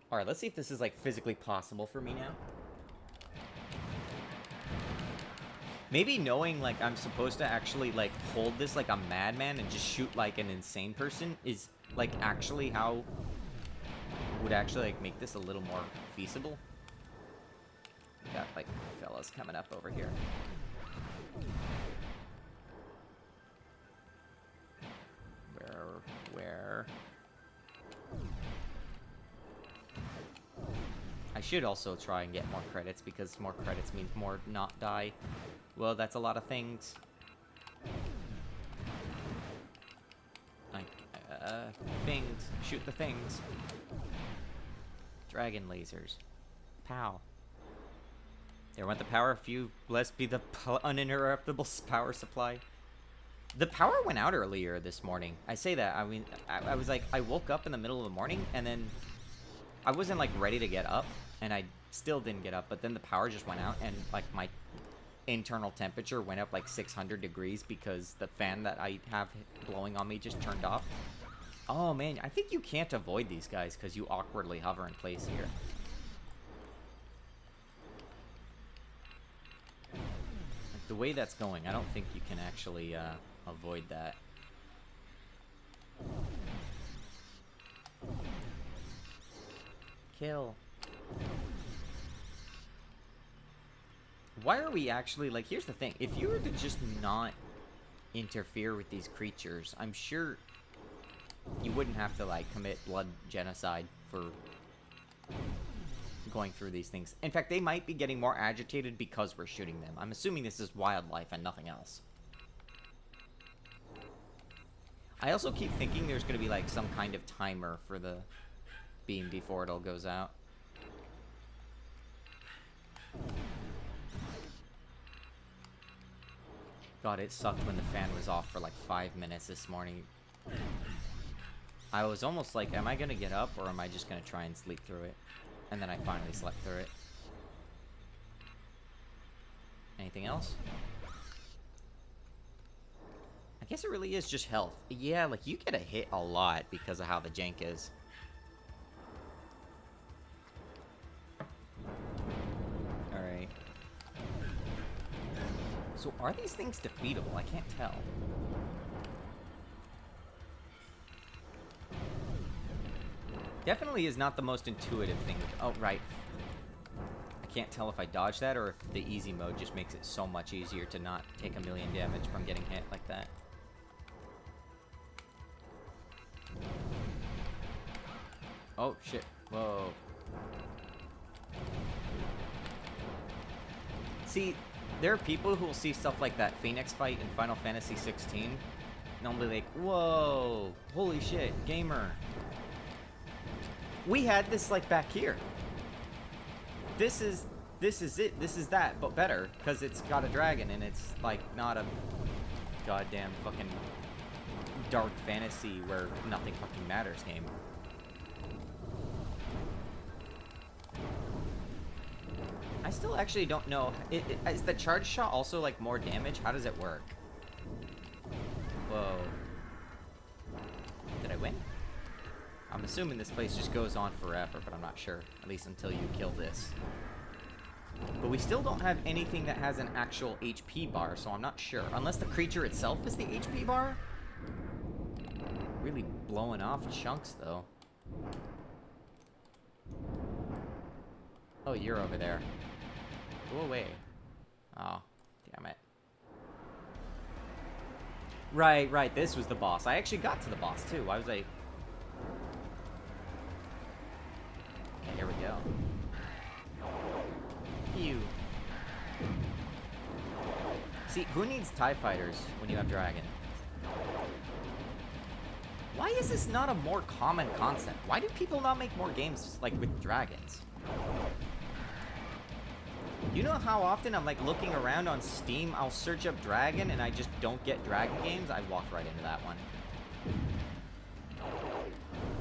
Alright, let's see if this is, like, physically possible for me now. Maybe knowing, like, I'm supposed to actually, like, hold this like a madman and just shoot like an insane person is, like, actually how would actually, like, make this a little more feasible. We got, like, fellas coming up over here. Where? I should also try and get more credits, because more credits means more not die. Well, that's a lot of things. Things. Shoot the things. Dragon lasers. Pow. They want the power, if you blessed be the uninterruptible power supply. The power went out earlier this morning. I say that, I mean, I was like, I woke up in the middle of the morning, and then I wasn't, like, ready to get up, and I still didn't get up, but then the power just went out, and, like, my internal temperature went up, like, 600 degrees, because the fan that I have blowing on me just turned off. Oh, man, I think you can't avoid these guys, because you awkwardly hover in place here. Like, the way that's going, I don't think you can actually, avoid that. Kill. Why are we actually, like, here's the thing. If you were to just not interfere with these creatures, I'm sure you wouldn't have to, like, commit blood genocide for going through these things. In fact, they might be getting more agitated because we're shooting them. I'm assuming this is wildlife and nothing else. I also keep thinking there's going to be, like, some kind of timer for the beam before it all goes out. God, it sucked when the fan was off for, like, 5 minutes this morning. I was almost like, am I going to get up, or am I just going to try and sleep through it? And then I finally slept through it. Anything else? I guess it really is just health. Yeah, like, you get a hit a lot because of how the jank is. Alright. So, are these things defeatable? I can't tell. Definitely is not the most intuitive thing. Oh, right. I can't tell if I dodge that or if the easy mode just makes it so much easier to not take 1,000,000 damage from getting hit like that. Oh, shit. Whoa. See, there are people who will see stuff like that Phoenix fight in Final Fantasy 16, and they'll be like, whoa, holy shit, gamer. We had this, like, back here. This is it. This is that, but better, because it's got a dragon, and it's, like, not a goddamn fucking dark fantasy where nothing fucking matters game. I still actually don't know. Is the charge shot also, like, more damage? How does it work? Whoa. Did I win? I'm assuming this place just goes on forever, but I'm not sure. At least until you kill this. But we still don't have anything that has an actual HP bar, so I'm not sure. Unless the creature itself is the HP bar? Really blowing off chunks, though. Oh, you're over there. Go away. Oh, damn it. Right, this was the boss. I actually got to the boss, too. Why was I... Okay, here we go. Phew. See, who needs TIE fighters when you have dragon? Why is this not a more common concept? Why do people not make more games, like, with dragons? You know how often I'm, like, looking around on Steam, I'll search up dragon, and I just don't get dragon games? I walked right into that one.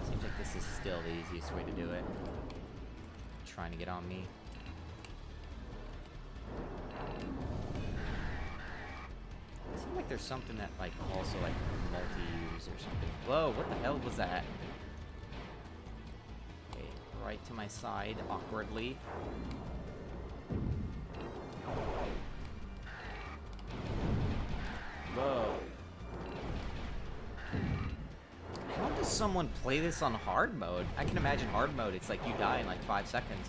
Seems like this is still the easiest way to do it. Trying to get on me. It seems like there's something that, like, also, like, multi-use or something. Whoa, what the hell was that? Okay, right to my side, awkwardly. Whoa. How does someone play this on hard mode? I can imagine hard mode, it's like you die in like 5 seconds.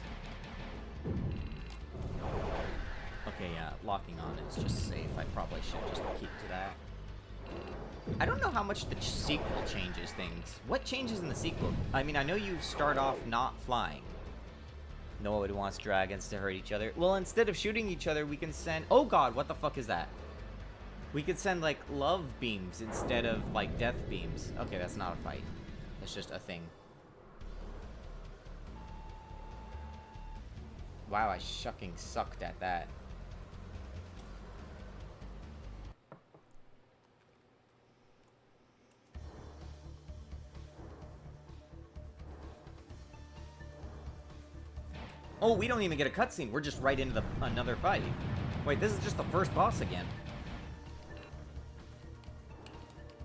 Okay, yeah, locking on is just safe. I probably should just keep to that. I don't know how much the sequel changes things. What changes in the sequel? I mean, I know you start off not flying. Nobody wants dragons to hurt each other. Well, instead of shooting each other, we can send... Oh god, what the fuck is that? We could send, like, love beams instead of, like, death beams. Okay, that's not a fight. That's just a thing. Wow, I shucking sucked at that. Oh, we don't even get a cutscene. We're just right into another fight. Wait, this is just the first boss again.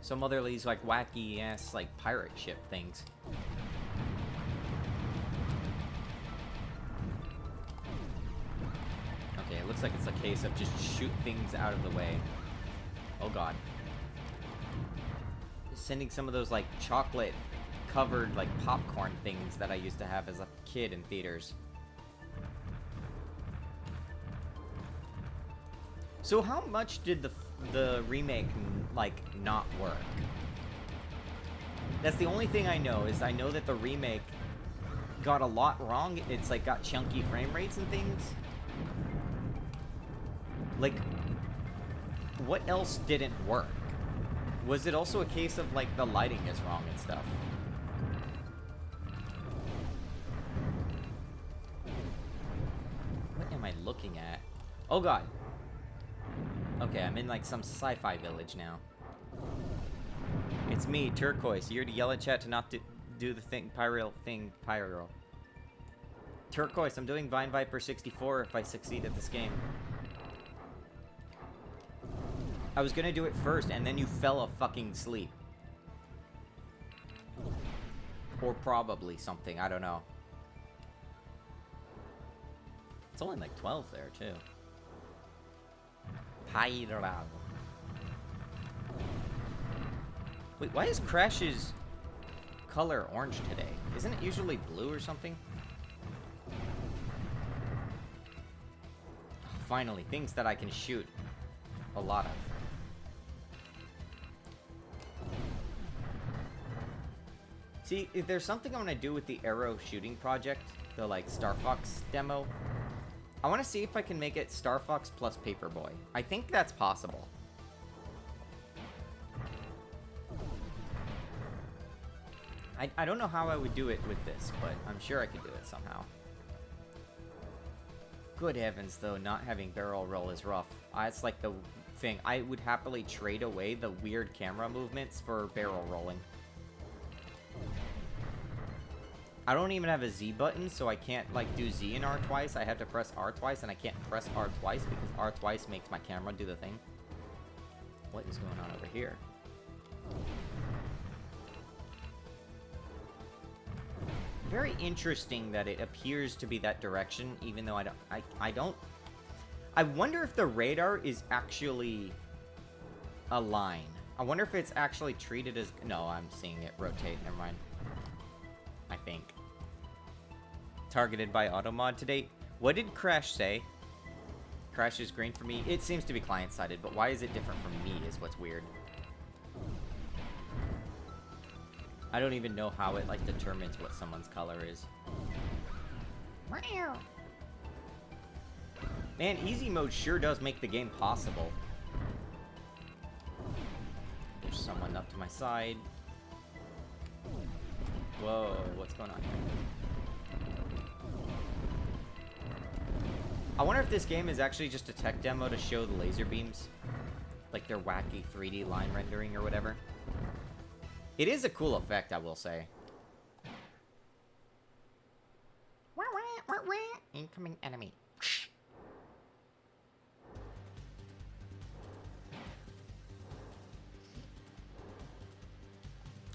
Some other of these, like, wacky-ass, like, pirate ship things. Okay, it looks like it's a case of just shoot things out of the way. Oh, God. Sending some of those, like, chocolate-covered, like, popcorn things that I used to have as a kid in theaters. So how much did the remake, like, not work? That's the only thing I know, is I know that the remake got a lot wrong. It's, like, got chunky frame rates and things. Like, what else didn't work? Was it also a case of, like, the lighting is wrong and stuff? What am I looking at? Oh, God. Okay, I'm in, like, some sci-fi village now. It's me, Turquoise. You're to yell at chat to not do the thing, Pyro. Turquoise, I'm doing Vine Viper 64 if I succeed at this game. I was gonna do it first, and then you fell a fucking sleep. Or probably something, I don't know. It's only like 12 there, too. Pyral. Wait, why is Crash's color orange today? Isn't it usually blue or something? Finally, things that I can shoot a lot of. See, if there's something I want to do with the arrow shooting project, the, like, Star Fox demo, I want to see if I can make it Star Fox plus Paperboy. I think that's possible. I don't know how I would do it with this, but I'm sure I could do it somehow. Good heavens, though, not having barrel roll is rough. It's like the thing. I would happily trade away the weird camera movements for barrel rolling. I don't even have a Z button, so I can't, like, do Z and R twice. I have to press R twice, and I can't press R twice because R twice makes my camera do the thing. What is going on over here? Very interesting that it appears to be that direction, even though I don't... I wonder if the radar is actually a line. I wonder if it's actually treated as... No, I'm seeing it rotate. Never mind. I think. Targeted by Automod today. What did Crash say? Crash is green for me. It seems to be client-sided, but why is it different from me is what's weird. I don't even know how it, like, determines what someone's color is. Man, easy mode sure does make the game possible. There's someone up to my side. Whoa, what's going on here? I wonder if this game is actually just a tech demo to show the laser beams. Like their wacky 3D line rendering or whatever. It is a cool effect, I will say. Incoming enemy.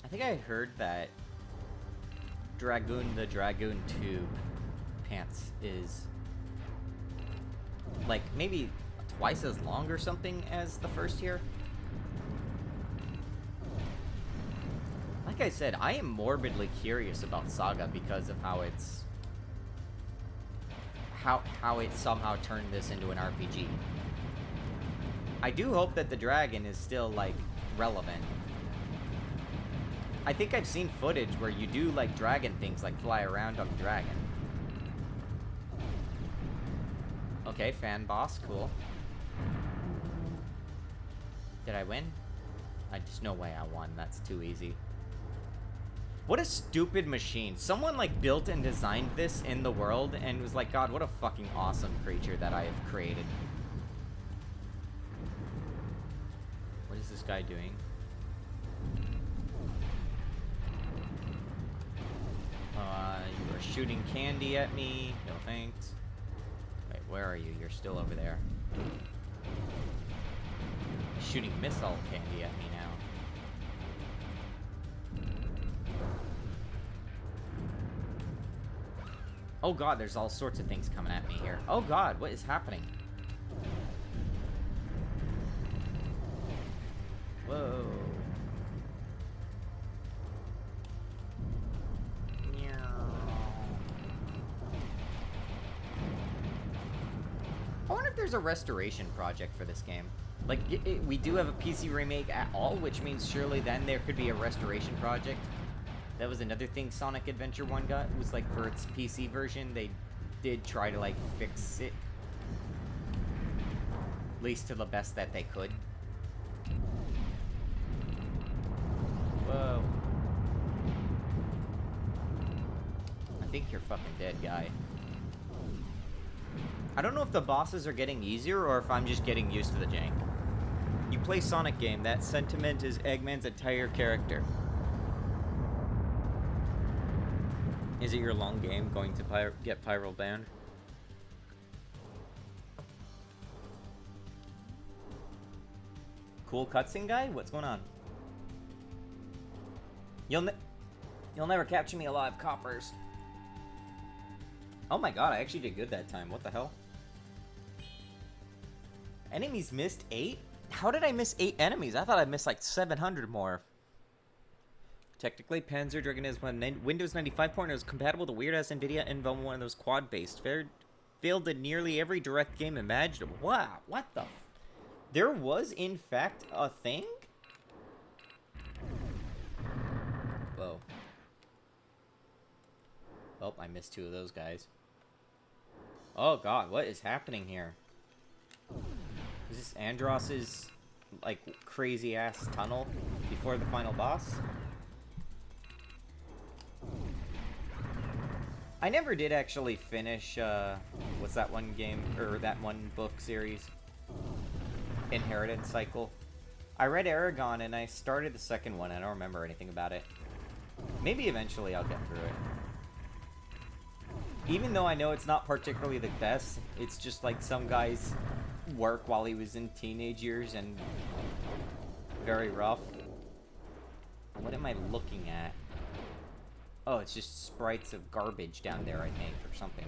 I think I heard that Dragoon, the Dragoon tube pants is like maybe twice as long or something as the first here. Like I said, I am morbidly curious about Saga because of how it's how it somehow turned this into an RPG. I do hope that the dragon is still like relevant. I think I've seen footage where you do like dragon things, like fly around on the dragon. Okay, fan boss, cool. Did I win? There's no way I won. That's too easy. What a stupid machine. Someone like built and designed this in the world and was like, God, what a fucking awesome creature that I have created. What is this guy doing? You are shooting candy at me. No thanks. Wait, where are you? You're still over there. Shooting missile candy at me now. Oh god, there's all sorts of things coming at me here. Oh god, what is happening? Whoa. I wonder if there's a restoration project for this game. Like, we do have a PC remake at all, which means surely then there could be a restoration project. That was another thing Sonic Adventure 1 got. It was like for its PC version, they did try to like fix it. At least to the best that they could. Whoa. I think you're fucking dead, guy. I don't know if the bosses are getting easier or if I'm just getting used to the jank. You play Sonic game, that sentiment is Eggman's entire character. Is it your long game going to get Pyro banned? Cool cutscene guy? What's going on? You'll never capture me alive, coppers. Oh my god, I actually did good that time. What the hell? Enemies missed 8? How did I miss 8 enemies? I thought I missed like 700 more. Technically, Panzer Dragoon is when Windows 95 port was compatible with the weird-ass NVIDIA Invel, one of those quad-based. Failed in nearly every direct game imaginable. Wow, what the... There was, in fact, a thing? Whoa. Oh, I missed 2 of those guys. Oh god, what is happening here? Is this Andross's, like, crazy-ass tunnel before the final boss? I never did actually finish, what's that one game, or that one book series? Inheritance Cycle. I read Aragon and I started the second one. I don't remember anything about it. Maybe eventually I'll get through it. Even though I know it's not particularly the best, it's just like some guy's work while he was in teenage years and very rough. What am I looking at? Oh, it's just sprites of garbage down there, I think, or something.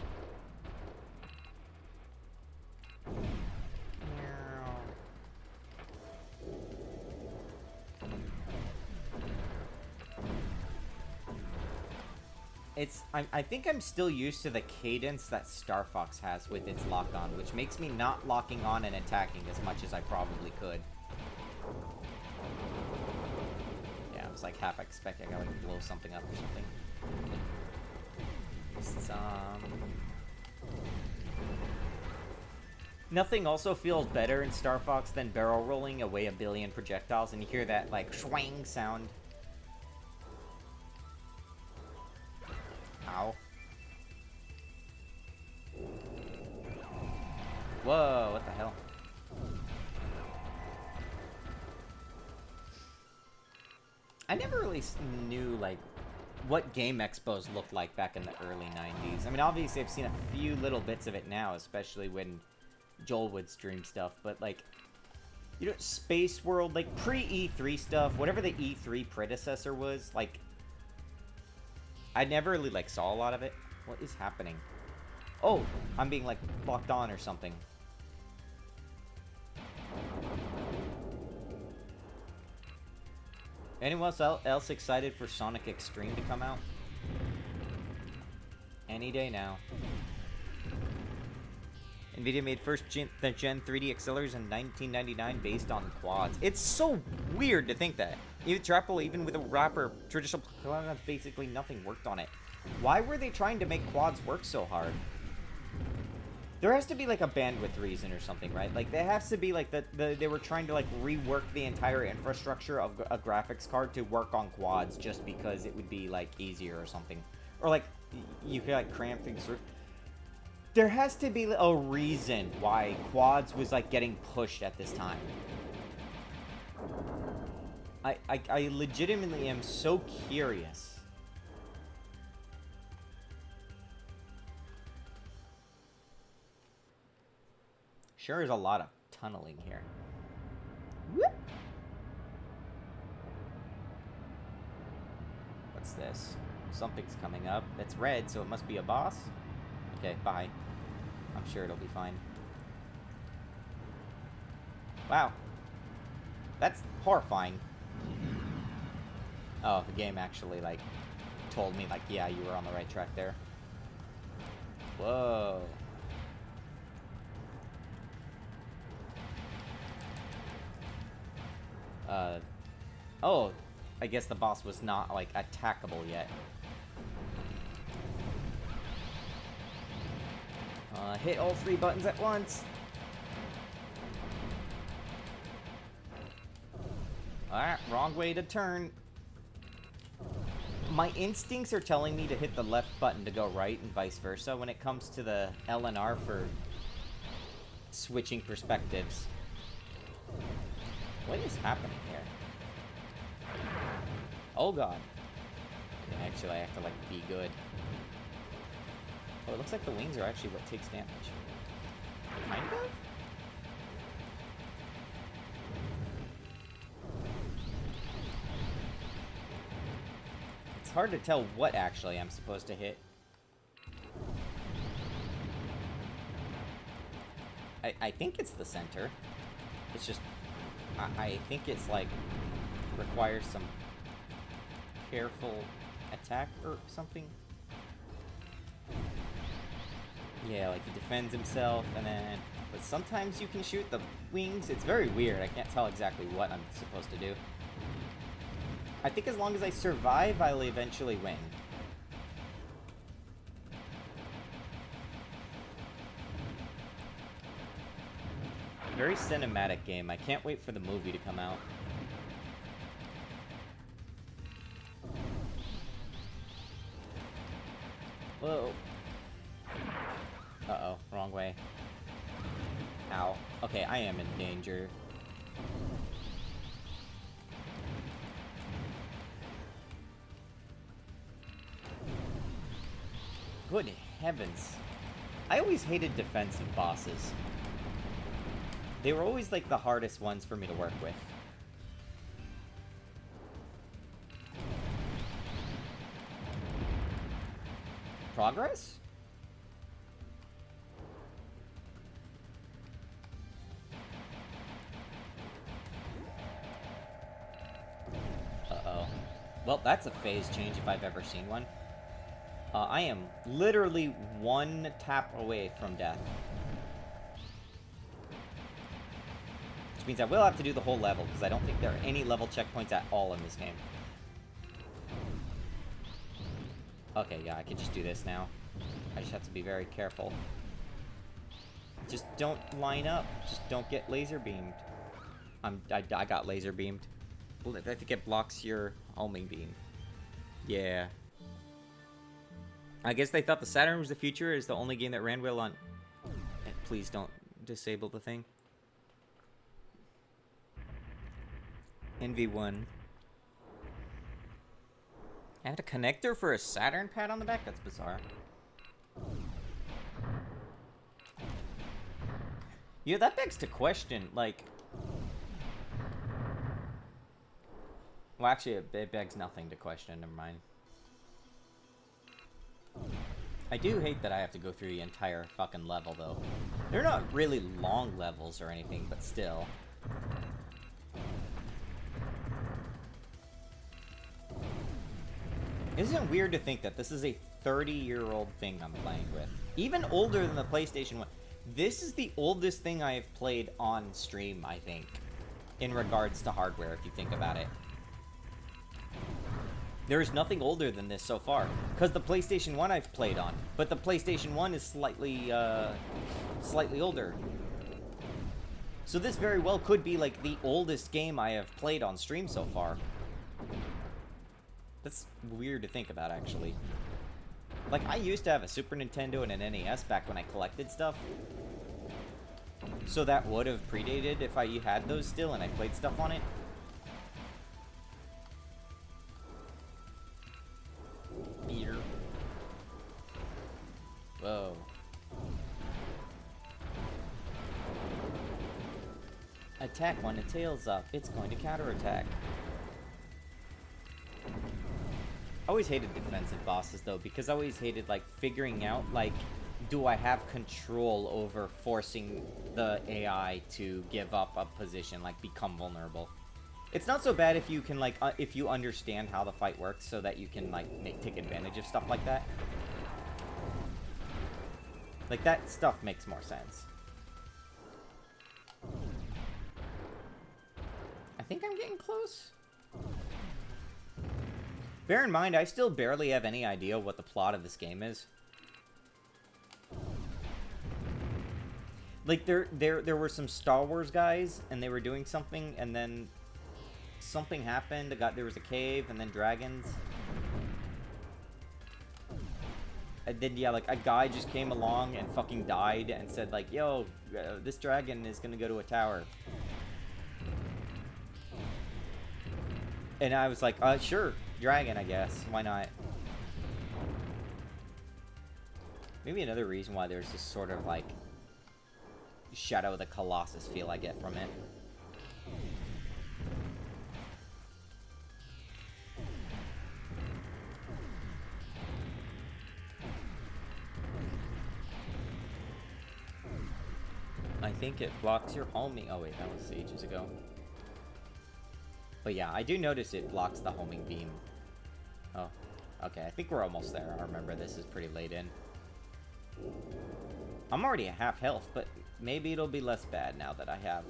I think I'm still used to the cadence that Star Fox has with its lock-on, which makes me not locking on and attacking as much as I probably could. Yeah, I was like half expecting I would blow something up or something. Nothing also feels better in Star Fox than barrel rolling away a billion projectiles, and you hear that, like, swang sound. Ow. Whoa, what the hell? I never really knew, like, what game expos looked like back in the early 90s. I mean, obviously I've seen a few little bits of it now, especially when Joel would stream stuff, but, like, you know, Space World, like, pre-E3 stuff, whatever the E3 predecessor was, like, I never really, like, saw a lot of it. What is happening? Oh, I'm being, like, locked on or something. Anyone else excited for Sonic Extreme to come out? Any day now. NVIDIA made first gen 3D accelerators in 1999 based on quads. It's so weird to think that. Even with a wrapper, traditional quads, basically nothing worked on it. Why were they trying to make quads work so hard? There has to be, like, a bandwidth reason or something, right? Like, there has to be, like, they were trying to, like, rework the entire infrastructure of a graphics card to work on quads just because it would be, like, easier or something. Or, like, you could, like, cram things through. There has to be a reason why quads was, like, getting pushed at this time. I legitimately am so curious. Sure is a lot of tunneling here. Whoop. What's this? Something's coming up. It's red, so it must be a boss. Okay, bye. I'm sure it'll be fine. Wow. That's horrifying. Oh, the game actually, like, told me, like, yeah, you were on the right track there. Whoa. Oh, I guess the boss was not, like, attackable yet. Hit all 3 buttons at once. Alright, wrong way to turn. My instincts are telling me to hit the left button to go right and vice versa when it comes to the L and R for switching perspectives. What is happening here? Oh god. Yeah, actually, I have to, like, be good. Oh, it looks like the wings are actually what takes damage. Kind of? It's hard to tell what actually I'm supposed to hit. I think it's the center. It's just... I think it's, like, requires some careful attack or something. Yeah, like, he defends himself, and then... But sometimes you can shoot the wings. It's very weird. I can't tell exactly what I'm supposed to do. I think as long as I survive, I'll eventually win. Very cinematic game. I can't wait for the movie to come out. Whoa. Uh-oh, wrong way. Ow. Okay, I am in danger. Good heavens. I always hated defensive bosses. They were always, like, the hardest ones for me to work with. Progress? Uh-oh. Well, that's a phase change if I've ever seen one. I am literally one tap away from death. Which means I will have to do the whole level, because I don't think there are any level checkpoints at all in this game. Okay, yeah, I can just do this now. I just have to be very careful. Just don't line up. Just don't get laser beamed. I got laser beamed. I think it blocks your homing beam. Yeah. I guess they thought the Saturn was the future, is the only game that ran well on... Please don't disable the thing. NV1. I had a connector for a Saturn pad on the back? That's bizarre. Yeah, that begs to question, like... Well, actually, it begs nothing to question, never mind. I do hate that I have to go through the entire fucking level, though. They're not really long levels or anything, but still. Isn't it weird to think that this is a 30-year-old thing I'm playing with? Even older than the PlayStation 1. This is the oldest thing I have played on stream, I think. In regards to hardware, if you think about it. There is nothing older than this so far. Because the PlayStation 1 I've played on. But the PlayStation 1 is slightly older. So this very well could be like the oldest game I have played on stream so far. That's weird to think about, actually. Like, I used to have a Super Nintendo and an NES back when I collected stuff. So that would have predated if I had those still and I played stuff on it. Here. Whoa. Attack when the tail's up. It's going to counterattack. I always hated defensive bosses, though, because I always hated, like, figuring out, like, do I have control over forcing the AI to give up a position, like, become vulnerable. It's not so bad if you can, like, if you understand how the fight works so that you can, like, take advantage of stuff like that. Like, that stuff makes more sense. I think I'm getting close. Bear in mind, I still barely have any idea what the plot of this game is. Like, there were some Star Wars guys, and they were doing something, and then something happened. There was a cave, and then dragons. And then, yeah, like, a guy just came along and fucking died and said, like, yo, this dragon is gonna go to a tower. And I was like, sure. Dragon, I guess. Why not? Maybe another reason why there's this sort of, like, Shadow of the Colossus feel I get from it. think it blocks your homing. Oh wait, that was ages ago. But yeah, I do notice it blocks the homing beam. Oh, okay. I think we're almost there. I remember this is pretty late in. I'm already at half health, but maybe it'll be less bad now that I have,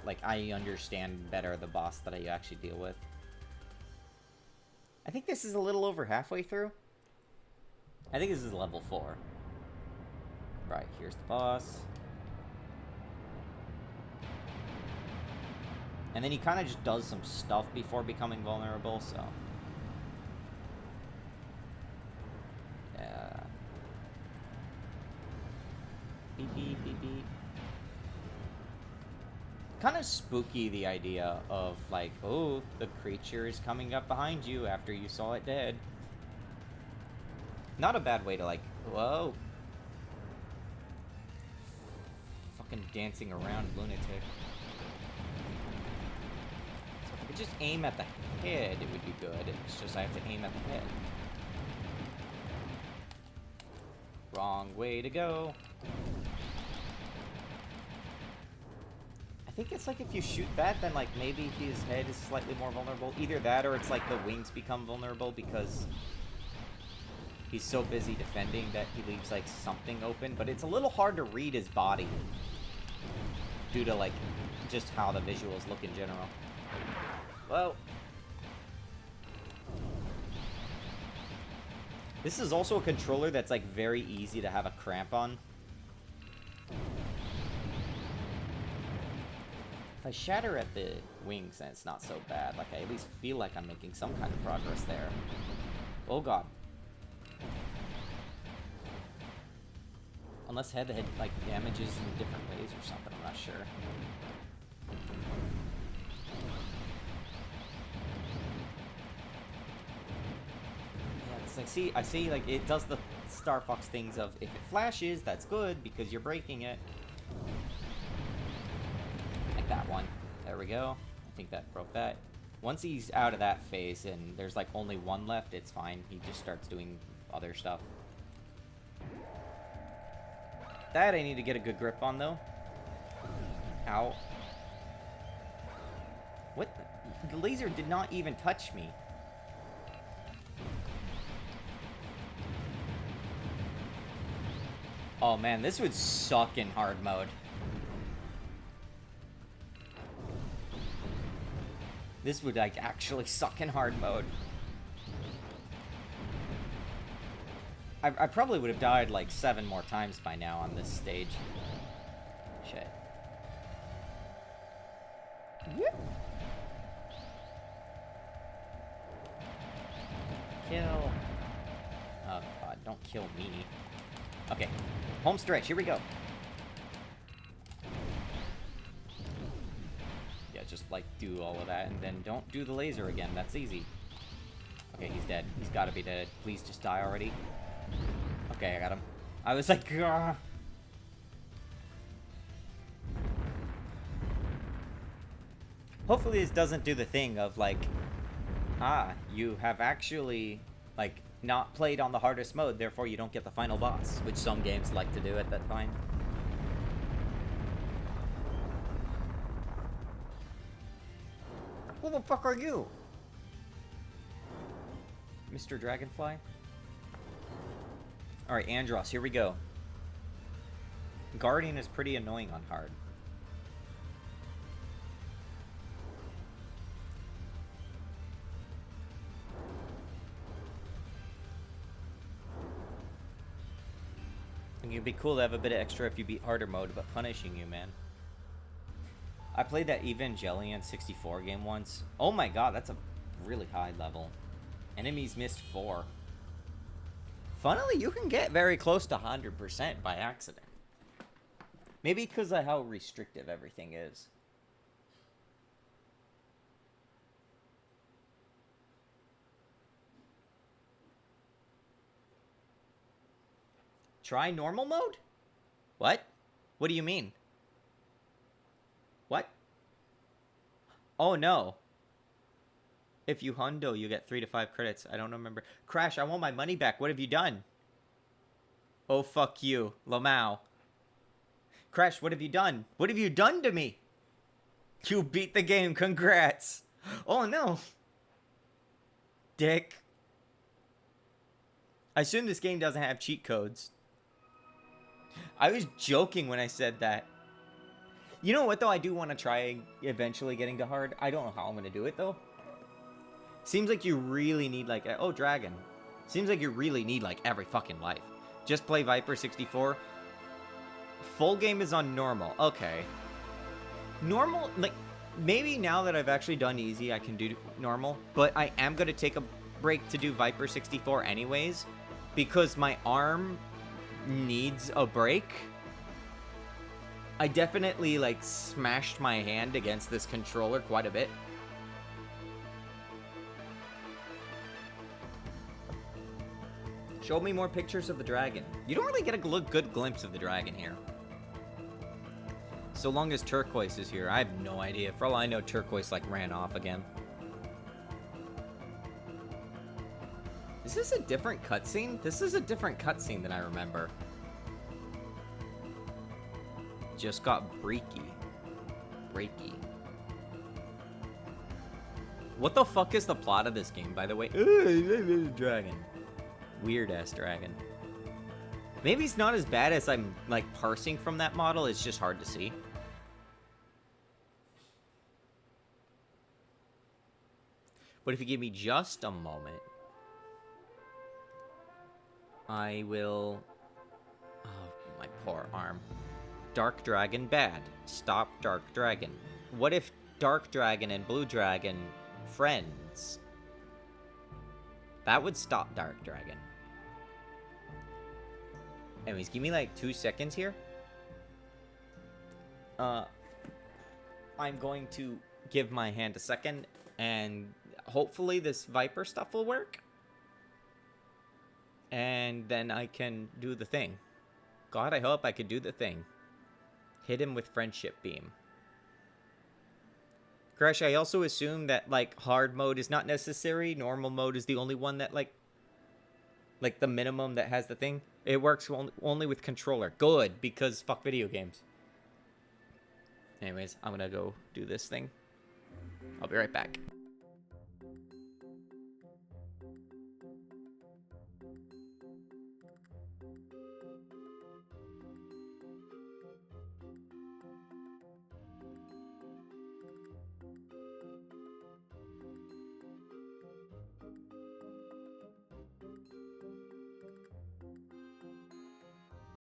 like, I understand better the boss that I actually deal with. I think this is a little over halfway through. I think this is level 4. Right, here's the boss. And then he kind of just does some stuff before becoming vulnerable, so... yeah. Beep, beep, beep, beep. Kind of spooky, the idea of, like, oh, the creature is coming up behind you after you saw it dead. Not a bad way to, like, whoa. Fucking dancing around, lunatic. So if I could just aim at the head, it would be good. It's just I have to aim at the head. Wrong way to go. I think it's like if you shoot that, then like maybe his head is slightly more vulnerable. Either that or it's like the wings become vulnerable because he's so busy defending that he leaves like something open. But it's a little hard to read his body due to like just how the visuals look in general. Well, this is also a controller that's like very easy to have a cramp on. If I shatter at the wings, then it's not so bad. Like, I at least feel like I'm making some kind of progress there. Oh, God. Unless head-to-head, like, damages in different ways or something. I'm not sure. Yeah, it's like, I see, like, it does the Star Fox things of, if it flashes, that's good, because you're breaking it. That one. There we go. I think that broke that. Once he's out of that phase and there's like only one left, it's fine. He just starts doing other stuff. That I need to get a good grip on though. Ow. What? The laser did not even touch me. Oh man, this would suck in hard mode. This would, like, actually suck in hard mode. I probably would have died, like, 7 more times by now on this stage. Shit. Yep. Kill. Oh, God, don't kill me. Okay. Home stretch, here we go. Just like do all of that and then don't do the laser again. That's easy. Okay, he's dead. He's got to be dead. Please just die already. Okay, I got him. I was like, gah. Hopefully this doesn't do the thing of like, you have actually like not played on the hardest mode, therefore you don't get the final boss, which some games like to do at that time. Who the fuck are you? Mr. Dragonfly? Alright, Andros, here we go. Guardian is pretty annoying on hard. I think it'd be cool to have a bit of extra if you beat harder mode, but punishing you, man. I played that Evangelion 64 game once. Oh my god, that's a really high level. Enemies missed 4. Funnily, you can get very close to 100% by accident. Maybe because of how restrictive everything is. Try normal mode? What? What do you mean? What? Oh no. If you hundo, you get 3 to 5 credits. I don't remember. Crash, I want my money back. What have you done? Oh, fuck you. Lamau. Crash, what have you done? What have you done to me? You beat the game. Congrats. Oh, no. Dick. I assume this game doesn't have cheat codes. I was joking when I said that. You know what, though? I do want to try eventually getting to hard. I don't know how I'm going to do it, though. Seems like you really need, like... Oh, Dragon. Seems like you really need, like, every fucking life. Just play Viper 64. Full game is on normal. Okay. Normal, like... Maybe now that I've actually done easy, I can do normal. But I am going to take a break to do Viper 64 anyways. Because my arm needs a break. I definitely, like, smashed my hand against this controller quite a bit. Show me more pictures of the dragon. You don't really get a good glimpse of the dragon here. So long as Turquoise is here, I have no idea. For all I know, Turquoise, like, ran off again. Is this a different cutscene? This is a different cutscene than I remember. Just got breaky. What the fuck is the plot of this game, by the way? Dragon. Weird-ass dragon. Maybe it's not as bad as I'm, like, parsing from that model. It's just hard to see. But if you give me just a moment, I will... Oh, my poor arm. Dark Dragon bad. Stop Dark Dragon. What if Dark Dragon and Blue Dragon friends? That would stop Dark Dragon. Anyways, give me like 2 seconds here. I'm going to give my hand a second, and hopefully this Viper stuff will work. And then I can do the thing. God, I hope I could do the thing. Hit him with Friendship Beam. Crash, I also assume that, like, hard mode is not necessary. Normal mode is the only one that, like the minimum that has the thing. It works only with controller. Good, because fuck video games. Anyways, I'm gonna go do this thing. I'll be right back.